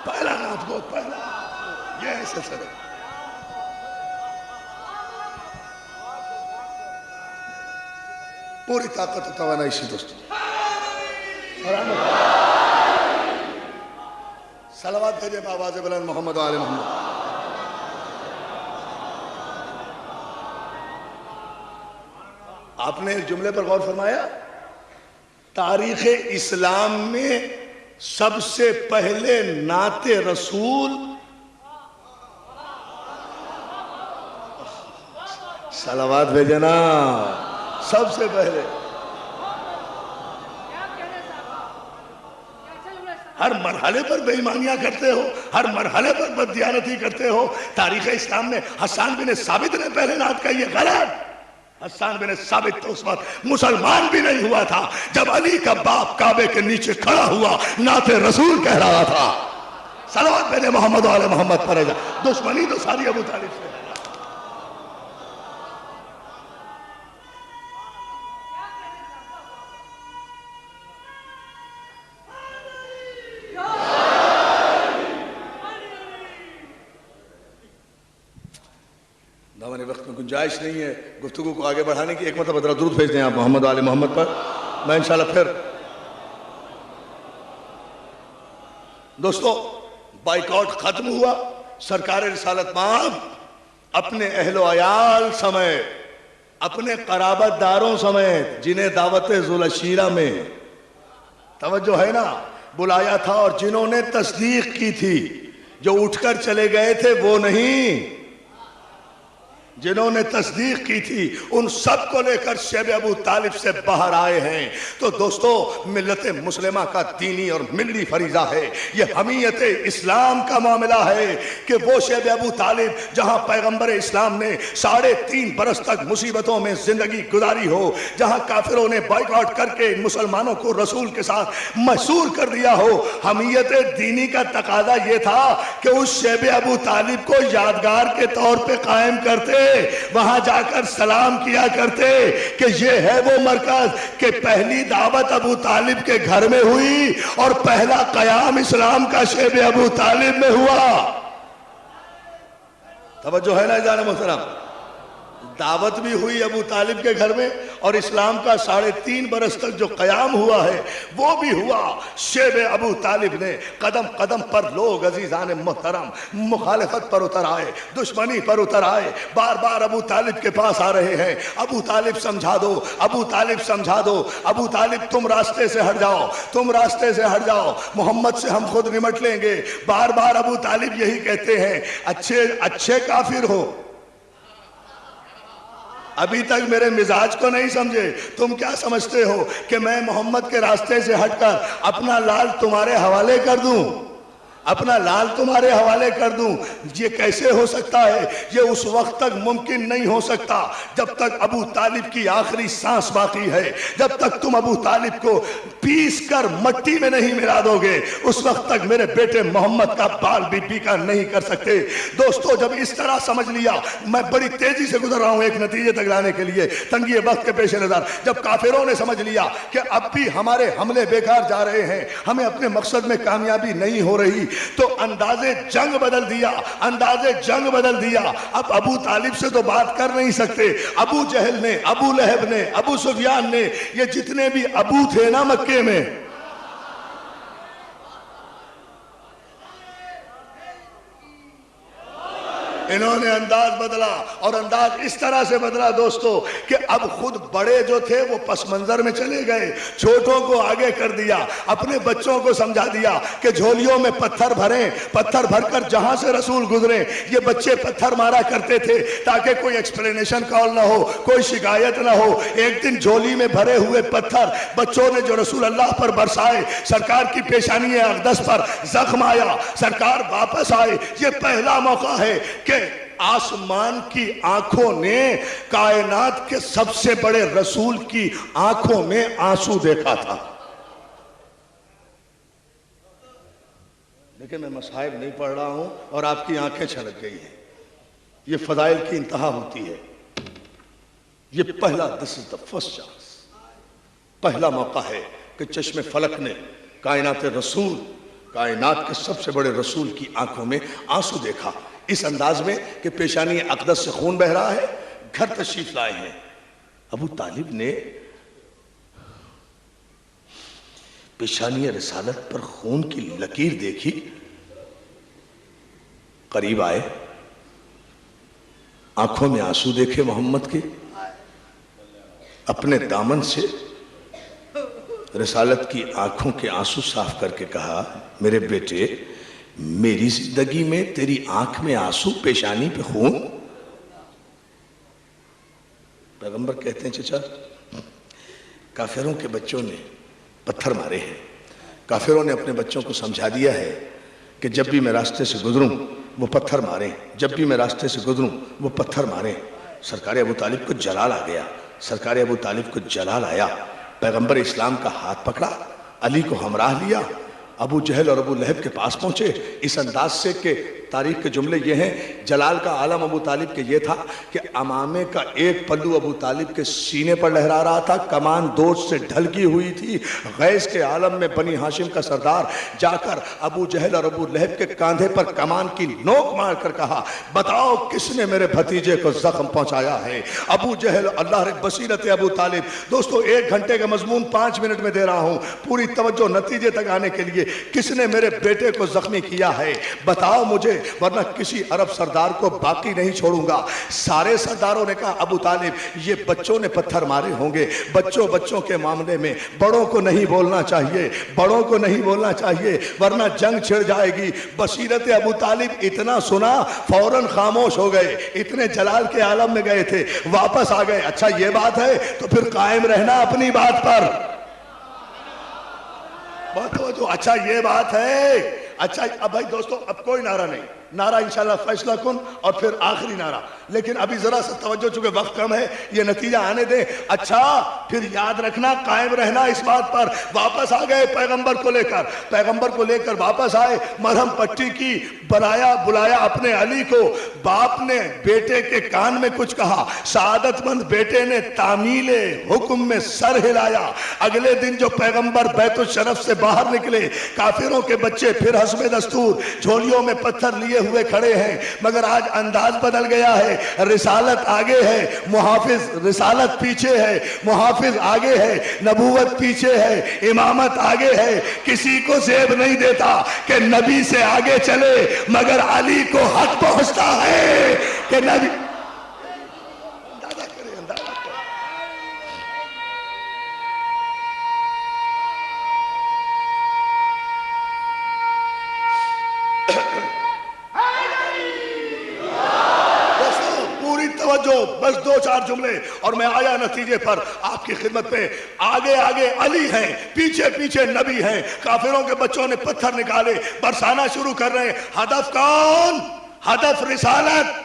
B: پہلا نعت گو، پہلا یہ ایسے سر پوری طاقت و توانائی سے دوستو صلوات بھیجے بآواز بلند محمد و آل محمد۔ آپ نے ایک جملے پر غور فرمایا، تاریخ اسلام میں سب سے پہلے نعت رسول صلوات بھیجے نا، سب سے پہلے ہر مرحلے پر بے ایمانیاں کرتے ہو، ہر مرحلے پر بددیانتی کرتے ہو۔ تاریخ اسلام میں حسان بن ثابت نے پہلے نعت کہی ہے، غلط۔ حسان بن ثابت تو اس وقت مسلمان بھی نہیں ہوا تھا جب علی کا باپ کعبے کے نیچے کھڑا ہوا نعت رسول کہہ رہا تھا۔ صلوات بھیجے محمد و آل محمد پڑھے گا۔ دشمنی تو ساری ابو طالب سے ہے۔ وقت میں گنجائش نہیں ہے گفتگو کو آگے بڑھانے کی، ایک مرتبہ درود بھیج دیں آپ محمد و آل محمد پر، میں انشاءاللہ پھر دوستو بائیکاٹ ختم ہوا۔ سرکار رسالت مآب اپنے اہل و عیال سمیت، اپنے قرابت داروں سمیت جنہیں دعوت ذوالعشیرہ میں توجہ ہے نا بلایا تھا، اور جنہوں نے تصدیق کی تھی، جو اٹھ کر چلے گئے تھے وہ نہیں، جنہوں نے تصدیق کی تھی ان سب کو لے کر شیب ابو طالب سے باہر آئے ہیں۔ تو دوستو ملت مسلمہ کا دینی اور ملی فریضہ ہے، یہ حمیت اسلام کا معاملہ ہے کہ وہ شیب ابو طالب جہاں پیغمبر اسلام نے 3.5 برس تک مصیبتوں میں زندگی گزاری ہو، جہاں کافروں نے بائیکاٹ کر کے مسلمانوں کو رسول کے ساتھ محصور کر دیا ہو، حمیت دینی کا تقاضا یہ تھا کہ اس شیب ابو طالب کو یادگار کے طور پہ قائم کرتے، وہاں جا کر سلام کیا کرتے کہ یہ ہے وہ مرکز کہ پہلی دعوت ابو طالب کے گھر میں ہوئی اور پہلا قیام اسلام کا شیب ابو طالب میں ہوا۔ توجہ ہے نا عزیزان محترم، دعوت بھی ہوئی ابو طالب کے گھر میں، اور اسلام کا 3.5 برس تک جو قیام ہوا ہے وہ بھی ہوا شیب ابو طالب نے۔ قدم قدم پر لوگ عزیزان محترم مخالفت پر اتر آئے، دشمنی پر اتر آئے، بار بار ابو طالب کے پاس آ رہے ہیں، ابو طالب سمجھا دو، ابو طالب سمجھا دو، ابو طالب تم راستے سے ہٹ جاؤ، تم راستے سے ہٹ جاؤ، محمد سے ہم خود نمٹ لیں گے۔ بار بار ابو طالب یہی کہتے ہیں، اچھے کافر ہو، ابھی تک میرے مزاج کو نہیں سمجھے، تم کیا سمجھتے ہو کہ میں محمد کے راستے سے ہٹ کر اپنا لال تمہارے حوالے کر دوں، اپنا لال تمہارے حوالے کر دوں؟ یہ کیسے ہو سکتا ہے؟ یہ اس وقت تک ممکن نہیں ہو سکتا جب تک ابو طالب کی آخری سانس باقی ہے، جب تک تم ابو طالب کو پیس کر مٹی میں نہیں ملا دو گے اس وقت تک میرے بیٹے محمد کا بال بھی بیکا نہیں کر سکتے۔ دوستو جب اس طرح سمجھ لیا، میں بڑی تیزی سے گزر رہا ہوں ایک نتیجے تک لانے کے لیے تنگی وقت کے پیش نظر، جب کافروں نے سمجھ لیا کہ اب بھی ہمارے حملے بیکار جا رہے ہیں، ہمیں اپنے مقصد میں کامیابی نہیں ہو رہی، تو انداز جنگ بدل دیا، انداز جنگ بدل دیا۔ اب ابو طالب سے تو بات کر نہیں سکتے، ابو جہل نے، ابو لہب نے، ابو سفیان نے، یہ جتنے بھی ابو تھے نا مکے میں، انہوں نے انداز بدلا، اور انداز اس طرح سے بدلا دوستو کہ اب خود بڑے جو تھے وہ پس منظر میں چلے گئے، چھوٹوں کو آگے کر دیا، اپنے بچوں کو سمجھا دیا کہ جھولیوں میں پتھر بھریں، پتھر بھر کر جہاں سے رسول گزریں۔ یہ بچے پتھر مارا کرتے تھے تاکہ کوئی ایکسپلینیشن کال نہ ہو، کوئی شکایت نہ ہو۔ ایک دن جھولی میں بھرے ہوئے پتھر بچوں نے جو رسول اللہ پر برسائے، سرکار کی پیشانی اقدس پر زخم آیا، سرکار واپس آئے۔ یہ پہلا موقع ہے کہ آسمان کی آنکھوں نے کائنات کے سب سے بڑے رسول کی آنکھوں میں آنسو دیکھا تھا۔ لیکن میں مصائب نہیں پڑھ رہا ہوں اور آپ کی آنکھیں چھلک گئی ہیں. یہ فضائل کی انتہا ہوتی ہے. یہ پہلا دس از دا فرسٹ چانس، پہلا موقع ہے کہ چشم فلک نے کائنات رسول، کائنات کے سب سے بڑے رسول کی آنکھوں میں آنسو دیکھا، اس انداز میں کہ پیشانی اقدس سے خون بہہ رہا ہے. گھر تشریف لائے ہیں. ابو طالب نے پیشانی رسالت پر خون کی لکیر دیکھی، قریب آئے، آنکھوں میں آنسو دیکھے محمد کے، اپنے دامن سے رسالت کی آنکھوں کے آنسو صاف کر کے کہا، میرے بیٹے، میری زندگی میں تیری آنکھ میں آنسو، پیشانی پہ خون. پیغمبر کہتے ہیں چچا، کافروں کے بچوں نے پتھر مارے ہیں، کافروں نے اپنے بچوں کو سمجھا دیا ہے کہ جب بھی میں راستے سے گزروں وہ پتھر ماریں، جب بھی میں راستے سے گزروں وہ پتھر ماریں. سرکار ابو طالب کو جلال آ گیا، سرکار ابو طالب کو جلال آیا. پیغمبر اسلام کا ہاتھ پکڑا، علی کو ہمراہ لیا، ابو جہل اور ابو لہب کے پاس پہنچے، اس انداز سے کہ تاریخ کے جملے یہ ہیں، جلال کا عالم ابو طالب کے یہ تھا کہ امامے کا ایک پلو ابو طالب کے سینے پر لہرا رہا تھا، کمان دوڑ سے ڈھلکی ہوئی تھی. غیظ کے عالم میں بنی ہاشم کا سردار جا کر ابو جہل اور ابو لہب کے کاندھے پر کمان کی نوک مار کر کہا، بتاؤ کس نے میرے بھتیجے کو زخم پہنچایا ہے؟ ابو جہل، اللہ رے بصیرت ابو طالب. دوستو 1 گھنٹے کا مضمون 5 منٹ میں دے رہا ہوں، پوری توجہ نتیجے تک آنے کے لیے. کس نے میرے بیٹے کو زخمی کیا ہے؟ بتاؤ مجھے، ورنہ کسی عرب سردار کو باقی نہیں چھوڑوں گا. سارے سرداروں نے کہا، ابو طالب یہ بچوں نے پتھر مارے ہوں گے، بچوں کے معاملے میں بڑوں کو نہیں بولنا چاہیے، بڑوں کو نہیں بولنا چاہیے ورنہ جنگ چھڑ جائے گی. بصیرت ابو طالب اتنا سنا فوراً خاموش ہو گئے، اتنے جلال کے عالم میں گئے تھے، واپس آ گئے. اچھا یہ بات ہے تو پھر قائم رہنا اپنی بات پر. اچھا یہ بات ہے. اچھا اب بھائی دوستو، اب کوئی نعرہ نہیں، نعرہ انشاءاللہ فیصلہ کن اور پھر آخری نعرہ. لیکن ابھی ذرا سا توجہ، چونکہ وقت کم ہے، یہ نتیجہ آنے دیں. اچھا پھر یاد رکھنا، قائم رہنا اس بات پر. واپس آ گئے پیغمبر کو لے کر واپس آئے، مرہم پٹی کی، بلایا اپنے علی کو. باپ نے بیٹے کے کان میں کچھ کہا، سعادت مند بیٹے نے تعمیل حکم میں سر ہلایا. اگلے دن جو پیغمبر بیت الشرف سے باہر نکلے، کافروں کے بچے پھر حسب دستور جھولیوں میں پتھر لیے ہوئے کھڑے ہیں، مگر آج انداز بدل گیا ہے. رسالت آگے ہے، محافظ، رسالت پیچھے ہے، محافظ آگے ہے، نبوت پیچھے ہے، امامت آگے ہے. کسی کو زیب نہیں دیتا کہ نبی سے آگے چلے، مگر علی کو حق پہنچتا ہے کہ نبی. بس 2-4 جملے اور میں آیا نتیجے پر آپ کی خدمت پہ. آگے علی ہیں، پیچھے نبی ہیں. کافروں کے بچوں نے پتھر نکالے، برسانا شروع کر رہے ہیں. ہدف کون؟ ہدف رسالت.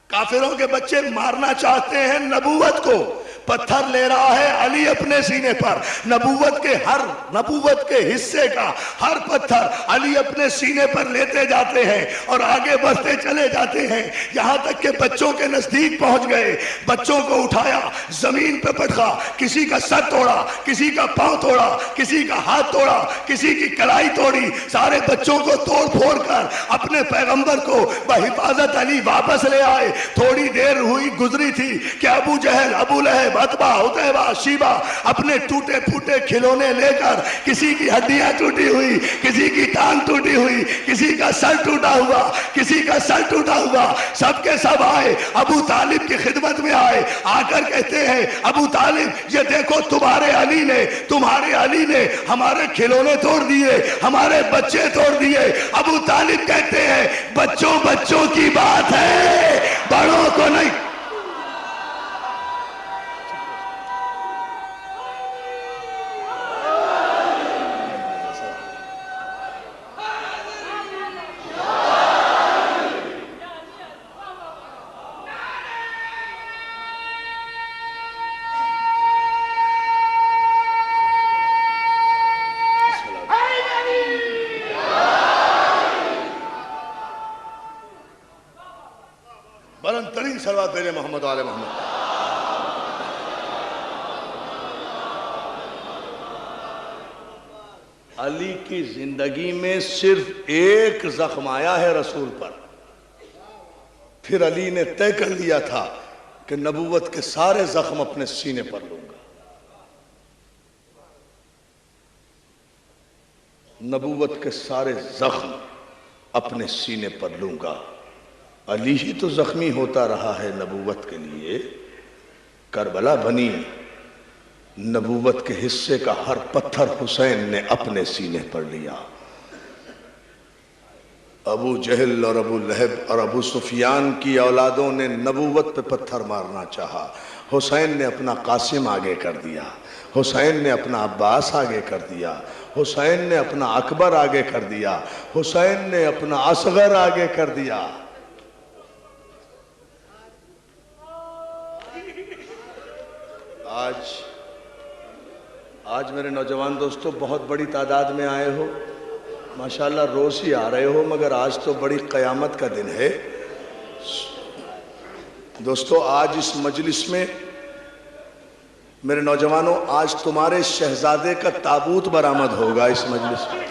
B: کافروں کے بچے مارنا چاہتے ہیں نبوت کو. پتھر لے رہا ہے علی اپنے سینے پر. نبوت کے حصے کا ہر پتھر علی اپنے سینے پر لیتے جاتے ہیں اور آگے بڑھتے چلے جاتے ہیں، یہاں تک کہ بچوں کے نزدیک پہنچ گئے. بچوں کو اٹھایا، زمین پہ پٹکا، کسی کا سر توڑا، کسی کا پاؤں توڑا، کسی کا ہاتھ توڑا، کسی کی کلائی توڑی. سارے بچوں کو توڑ پھوڑ کر اپنے پیغمبر کو بحفاظت علی واپس لے آئے. تھوڑی دیر ہوئی گزری تھی کہ ابو جہل، ابو لہب، عتبہ، عتیبہ، شیبہ اپنے ٹوٹے پھوٹے کھلونے لے کر، کسی کی ہڈیاں ٹوٹی ہوئی، کسی کی ٹانگ ٹوٹی ہوئی، کسی کا سر ٹوٹا ہوا، سب کے سب آئے، ابو طالب کی خدمت میں آئے. آ کر کہتے ہیں، ابو طالب یہ دیکھو تمہارے علی نے ہمارے کھلونے توڑ دیے، ہمارے بچے توڑ دیے. ابو طالب کہتے ہیں، بچوں کی بات ہے، بڑوں کو نہیں. پھیرے محمد آل محمد. علی کی زندگی میں صرف ایک زخم آیا ہے رسول پر. پھر علی نے طے کر لیا تھا کہ نبوت کے سارے زخم اپنے سینے پر لوں گا. نبوت کے سارے زخم اپنے سینے پر لوں گا. علی ہی تو زخمی ہوتا رہا ہے نبوت کے لیے. کربلا بنی، نبوت کے حصے کا ہر پتھر حسین نے اپنے سینے پر لیا. ابو جہل اور ابو لہب اور ابو سفیان کی اولادوں نے نبوت پہ پتھر مارنا چاہا. حسین نے اپنا قاسم آگے کر دیا، حسین نے اپنا عباس آگے کر دیا، حسین نے اپنا اکبر آگے کر دیا، حسین نے اپنا اصغر آگے کر دیا. آج میرے نوجوان دوستو بہت بڑی تعداد میں آئے ہو. ماشاءاللہ روز ہی آ رہے ہو، مگر آج تو بڑی قیامت کا دن ہے. دوستو آج اس مجلس میں میرے نوجوانوں، آج تمہارے شہزادے کا تابوت برآمد ہوگا اس مجلس میں.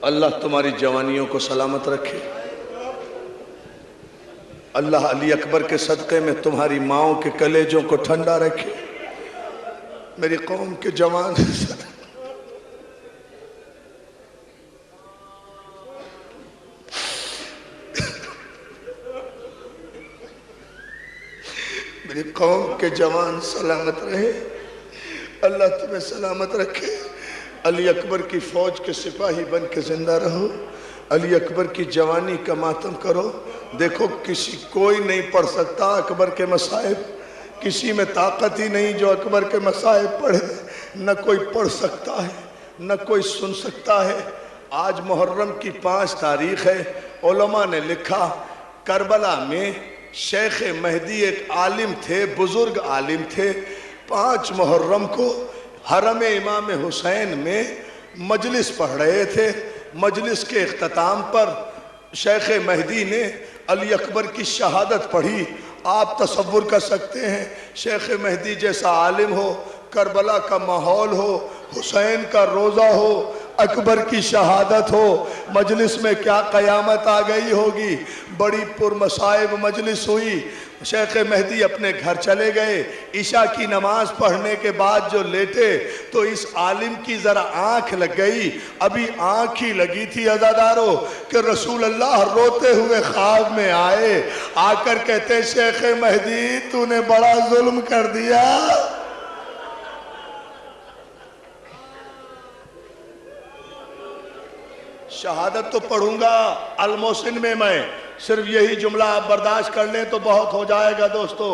B: اللہ تمہاری جوانیوں کو سلامت رکھے. اللہ علی اکبر کے صدقے میں تمہاری ماؤں کے کلیجوں کو ٹھنڈا رکھے. میری قوم کے جوان میری قوم کے جوان سلامت رہے. اللہ تمہیں سلامت رکھے. علی اکبر کی فوج کے سپاہی بن کے زندہ رہو. علی اکبر کی جوانی کا ماتم کرو. دیکھو کوئی نہیں پڑھ سکتا اکبر کے مصائب. کسی میں طاقت ہی نہیں جو اکبر کے مصائب پڑھے. نہ کوئی پڑھ سکتا ہے نہ کوئی سن سکتا ہے. آج محرم کی 5 تاریخ ہے. علماء نے لکھا کربلا میں شیخ مہدی ایک عالم تھے، بزرگ عالم تھے. 5 محرم کو حرم امام حسین میں مجلس پڑھ رہے تھے. مجلس کے اختتام پر شیخ مہدی نے علی اکبر کی شہادت پڑھی. آپ تصور کر سکتے ہیں شیخ مہدی جیسا عالم ہو، کربلا کا ماحول ہو، حسین کا روزہ ہو، اکبر کی شہادت ہو، مجلس میں کیا قیامت آ گئی ہوگی. بڑی پرمصائب مجلس ہوئی. شیخ مہدی اپنے گھر چلے گئے. عشاء کی نماز پڑھنے کے بعد جو لیٹے تو اس عالم کی ذرا آنکھ لگ گئی. ابھی آنکھ ہی لگی تھی عزادارو کہ رسول اللہ روتے ہوئے خواب میں آئے. آ کر کہتے شیخ مہدی تو نے بڑا ظلم کر دیا. شہادت تو پڑھوں گا الموسن میں صرف یہی جملہ آپ برداشت کر لیں تو بہت ہو جائے گا دوستو.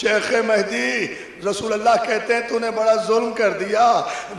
B: شیخ مہدی رسول اللہ کہتے ہیں تو نے بڑا ظلم کر دیا.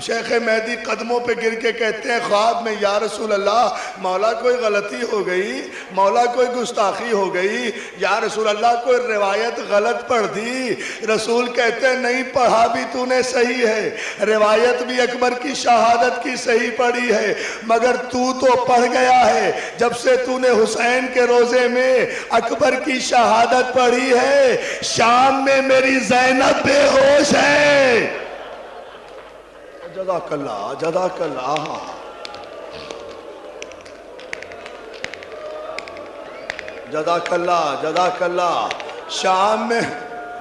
B: شیخ مہدی قدموں پہ گر کے کہتے ہیں خواب میں یا رسول اللہ مولا کوئی غلطی ہو گئی، مولا کوئی گستاخی ہو گئی، یا رسول اللہ کوئی روایت غلط پڑھ دی. رسول کہتے ہیں نہیں پڑھا بھی تو نے صحیح ہے، روایت بھی اکبر کی شہادت کی صحیح پڑھی ہے، مگر تو پڑھ گیا ہے. جب سے تو نے حسین کے روزے میں اکبر کی شہادت پڑھی ہے، شام میں میری زینب بے ہوش ہے. جزاک اللہ جزاک اللہ. جزاک اللہ جزاک اللہ. شام میں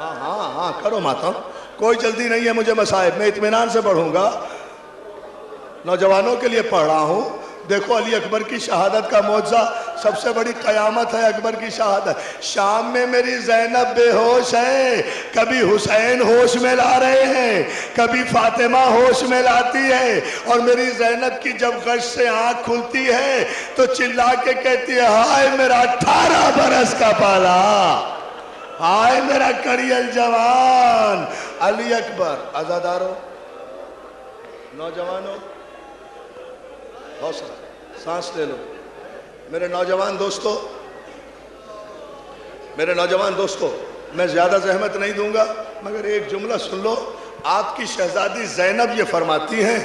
B: ہاں کرو ماتم، کوئی جلدی نہیں ہے مجھے مصائب، میں اطمینان سے پڑھوں گا. نوجوانوں کے لیے پڑھ رہا ہوں. دیکھو علی اکبر کی شہادت کا معجزہ سب سے بڑی قیامت ہے اکبر کی شہادت. شام میں میری زینب بے ہوش ہے. کبھی حسین ہوش میں لا رہے ہیں، کبھی فاطمہ ہوش میں لاتی ہے، اور میری زینب کی جب غش سے آنکھ کھلتی ہے تو چلا کے کہتی ہے ہائے میرا 18 برس کا پالا، ہائے میرا کڑیل جوان. علی اکبر. عزادارو، نوجوانوں، حوصلہ، سانس لے لو. میرے نوجوان دوستو میں زیادہ زحمت نہیں دوں گا، مگر ایک جملہ سن لو. آپ کی شہزادی زینب یہ فرماتی ہیں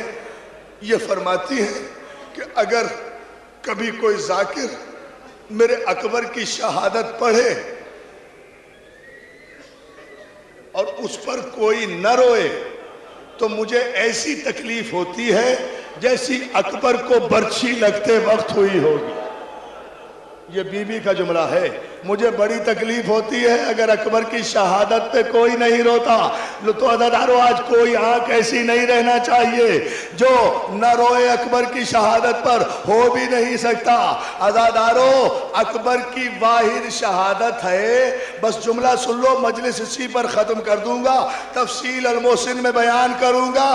B: کہ اگر کبھی کوئی ذاکر میرے اکبر کی شہادت پڑھے اور اس پر کوئی نہ روئے تو مجھے ایسی تکلیف ہوتی ہے جیسی اکبر کو برچھی لگتے وقت ہوئی ہوگی. یہ بی بی کا جملہ ہے. مجھے بڑی تکلیف ہوتی ہے اگر اکبر کی شہادت پہ کوئی نہیں روتا. تو عزادارو آج کوئی آنکھ ایسی نہیں رہنا چاہیے جو نہ روئے اکبر کی شہادت پر، ہو بھی نہیں سکتا. عزادارو اکبر کی واحد شہادت ہے. بس جملہ سن لو، مجلس اسی پر ختم کر دوں گا، تفصیل المحسن میں بیان کروں گا.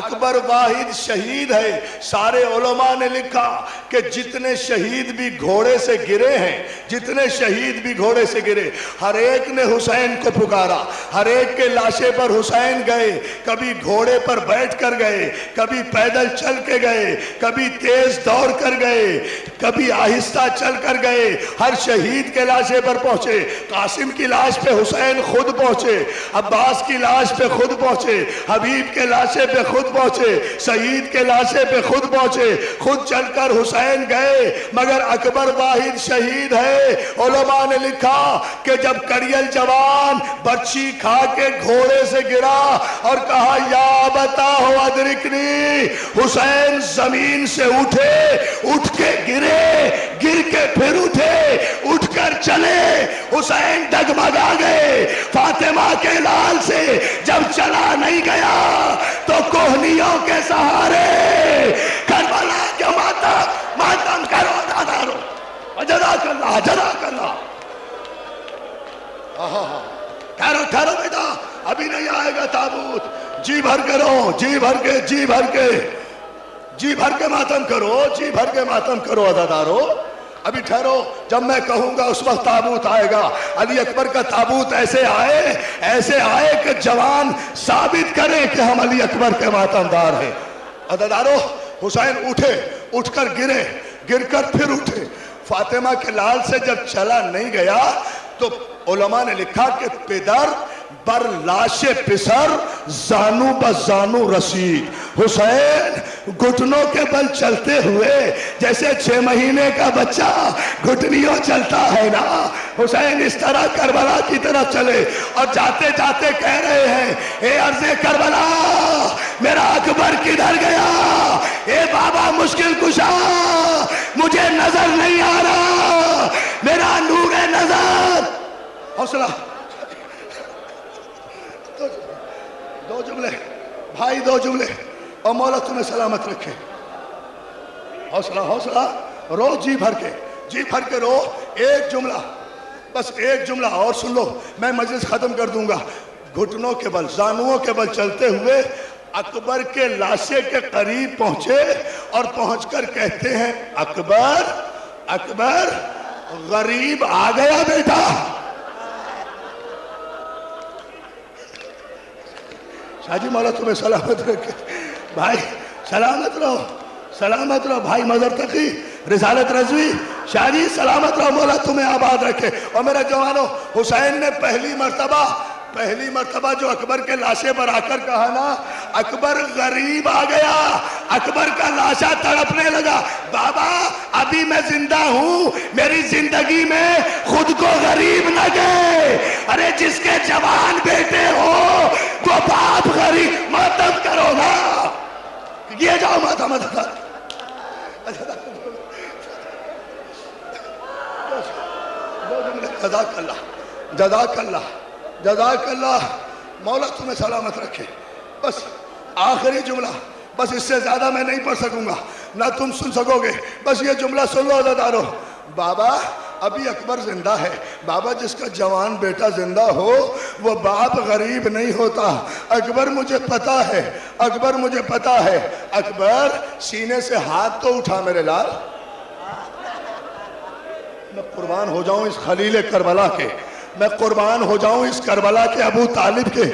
B: اکبر واحد شہید ہے. سارے علماء نے لکھا کہ جتنے شہید بھی گھوڑے سے گرے ہیں، جتنے شہید بھی گھوڑے سے گرے، ہر ایک نے حسین کو پکارا. ہر ایک کے لاشے پر حسین گئے. کبھی گھوڑے پر بیٹھ کر گئے، کبھی پیدل چل کے گئے، کبھی تیز دوڑ کر گئے، کبھی آہستہ چل کر گئے. ہر شہید کے لاشے پر پہنچے. قاسم کی لاش پہ حسین خود پہنچے، عباس کی لاش پہ خود پہنچے، حبیب کے لاشے پہ خود پہنچے، سعید کے لاشے پہ خود پہنچے، خود چل کر حسین گئے. مگر اکبر واحد شہید ہے. علماء نے لکھا کہ جب کڑیل جوان برچھی کھا کے گھوڑے سے گرا اور کہا یا بتا ہو ادرکنی، حسین زمین سے اٹھے، اٹھ کے گرے، گر کے پھر اٹھے، اٹھ کر چلے. حسین ڈگمگا گئے. فاطمہ کے لال سے جب چلا نہیں گیا تو کوہنیوں کے سہارے کربلا کے ماتم کرو دادارو. جزاک اللہ، جزاک اللہ. ٹھہرو بیٹا، ابھی نہیں آئے گا تابوت. جی بھر کے رو، جی بھر کے، جی بھر کے، جی بھر کے ماتم کرو، جی بھر کے ماتم کرو عزادارو. ابھی ٹھہرو، جب میں کہوں گا اس وقت تابوت آئے گا. علی اکبر کا تابوت ایسے آئے کہ جوان ثابت کرے کہ ہم علی اکبر کے ماتمدار ہیں. عزادارو حسین اٹھے، اٹھ کر گرے، گر کر پھر اٹھے. فاطمہ کے لال سے جب چلا نہیں گیا تو علماء نے لکھا کہ پدر بر لاش پسر زانو بزانو رسید. حسین گھٹنوں کے بل چلتے ہوئے جیسے 6 مہینے کا بچہ گھٹنیوں چلتا ہے نا، حسین اس طرح کربلا کی طرف چلے اور جاتے جاتے کہہ رہے ہیں اے عرض کربلا میرا اکبر کدھر گیا؟ اے بابا مشکل کشا مجھے نظر نہیں آ رہا، میرا نور نظر. حوصلہ، دو جملے بھائی، 2 جملے اور مولا تمہیں سلامت رکھے. حوصلہ حوصلہ، رو جی بھر کے، جی بھر کے رو. ایک جملہ، بس ایک جملہ اور سن لو، میں مجلس ختم کر دوں گا. گھٹنوں کے بل، زانوؤں کے بل چلتے ہوئے اکبر کے لاشے کے قریب پہنچے اور پہنچ کر کہتے ہیں اکبر، اکبر غریب آ گیا بیٹا. شاہ جی مولا تمہیں سلامت رکھے. بھائی سلامت رہو، سلامت رہو. بھائی مظہر تقی، رسالت رضوی، شاہ جی سلامت رہو، مولا تمہیں آباد رکھے. اور میرا جوانو، حسین نے پہلی مرتبہ جو اکبر کے لاشے پر آ کر کہا نا اکبر غریب آ گیا، اکبر کا لاشا تڑپنے لگا. بابا ابھی میں زندہ ہوں، میری زندگی میں خود کو غریب نہ گئے. ارے جس کے جوان بیٹے ہو وہ باپ غریب. ماتم کرو نا، یہ جاؤ ماتم. جزاک اللہ، جزاک اللہ، جزاک اللہ. مولا تمہیں سلامت رکھے. بس آخری جملہ، بس اس سے زیادہ میں نہیں پڑھ سکوں گا، نہ تم سن سکو گے. بس یہ جملہ سن لو عزادارو. بابا ابھی اکبر زندہ ہے. بابا جس کا جوان بیٹا زندہ ہو وہ باپ غریب نہیں ہوتا. اکبر مجھے پتا ہے، اکبر مجھے پتا ہے. اکبر سینے سے ہاتھ تو اٹھا میرے لال. میں قربان ہو جاؤں اس خلیل کربلا کے، میں قربان ہو جاؤں اس کربلا کے ابو طالب کے،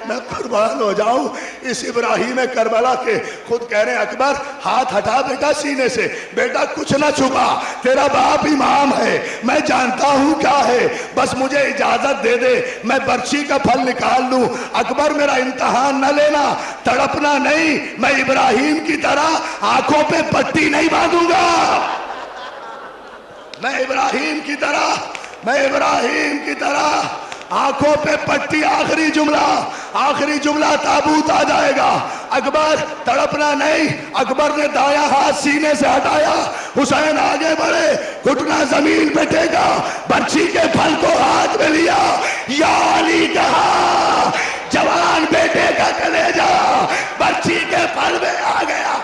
B: میں قربان ہو جاؤں اس ابراہیم کربلا کے خود کہہ رہے ہیں اکبر ہاتھ ہٹا بیٹا سینے سے، بیٹا کچھ نہ چھپا، تیرا باپ امام ہے، میں جانتا ہوں کیا ہے، بس مجھے اجازت دے دے میں برچی کا پھل نکال لوں۔ اکبر میرا امتحان نہ لینا، تڑپنا نہیں، میں ابراہیم کی طرح آنکھوں پہ پٹی نہیں باندھوں گا، میں ابراہیم کی طرح آنکھوں پہ پٹی۔ آخری جملہ تابوت آ جائے گا، اکبر تڑپنا نہیں۔ اکبر نے دایاں ہاتھ سینے سے ہٹایا، حسین آگے بڑھے، گھٹنا زمین پہ ٹیکا، برچی کے پھل کو ہاتھ میں لیا، یا علی کہا، جوان بیٹے کا کلیجہ برچی کے پھل میں آ گیا۔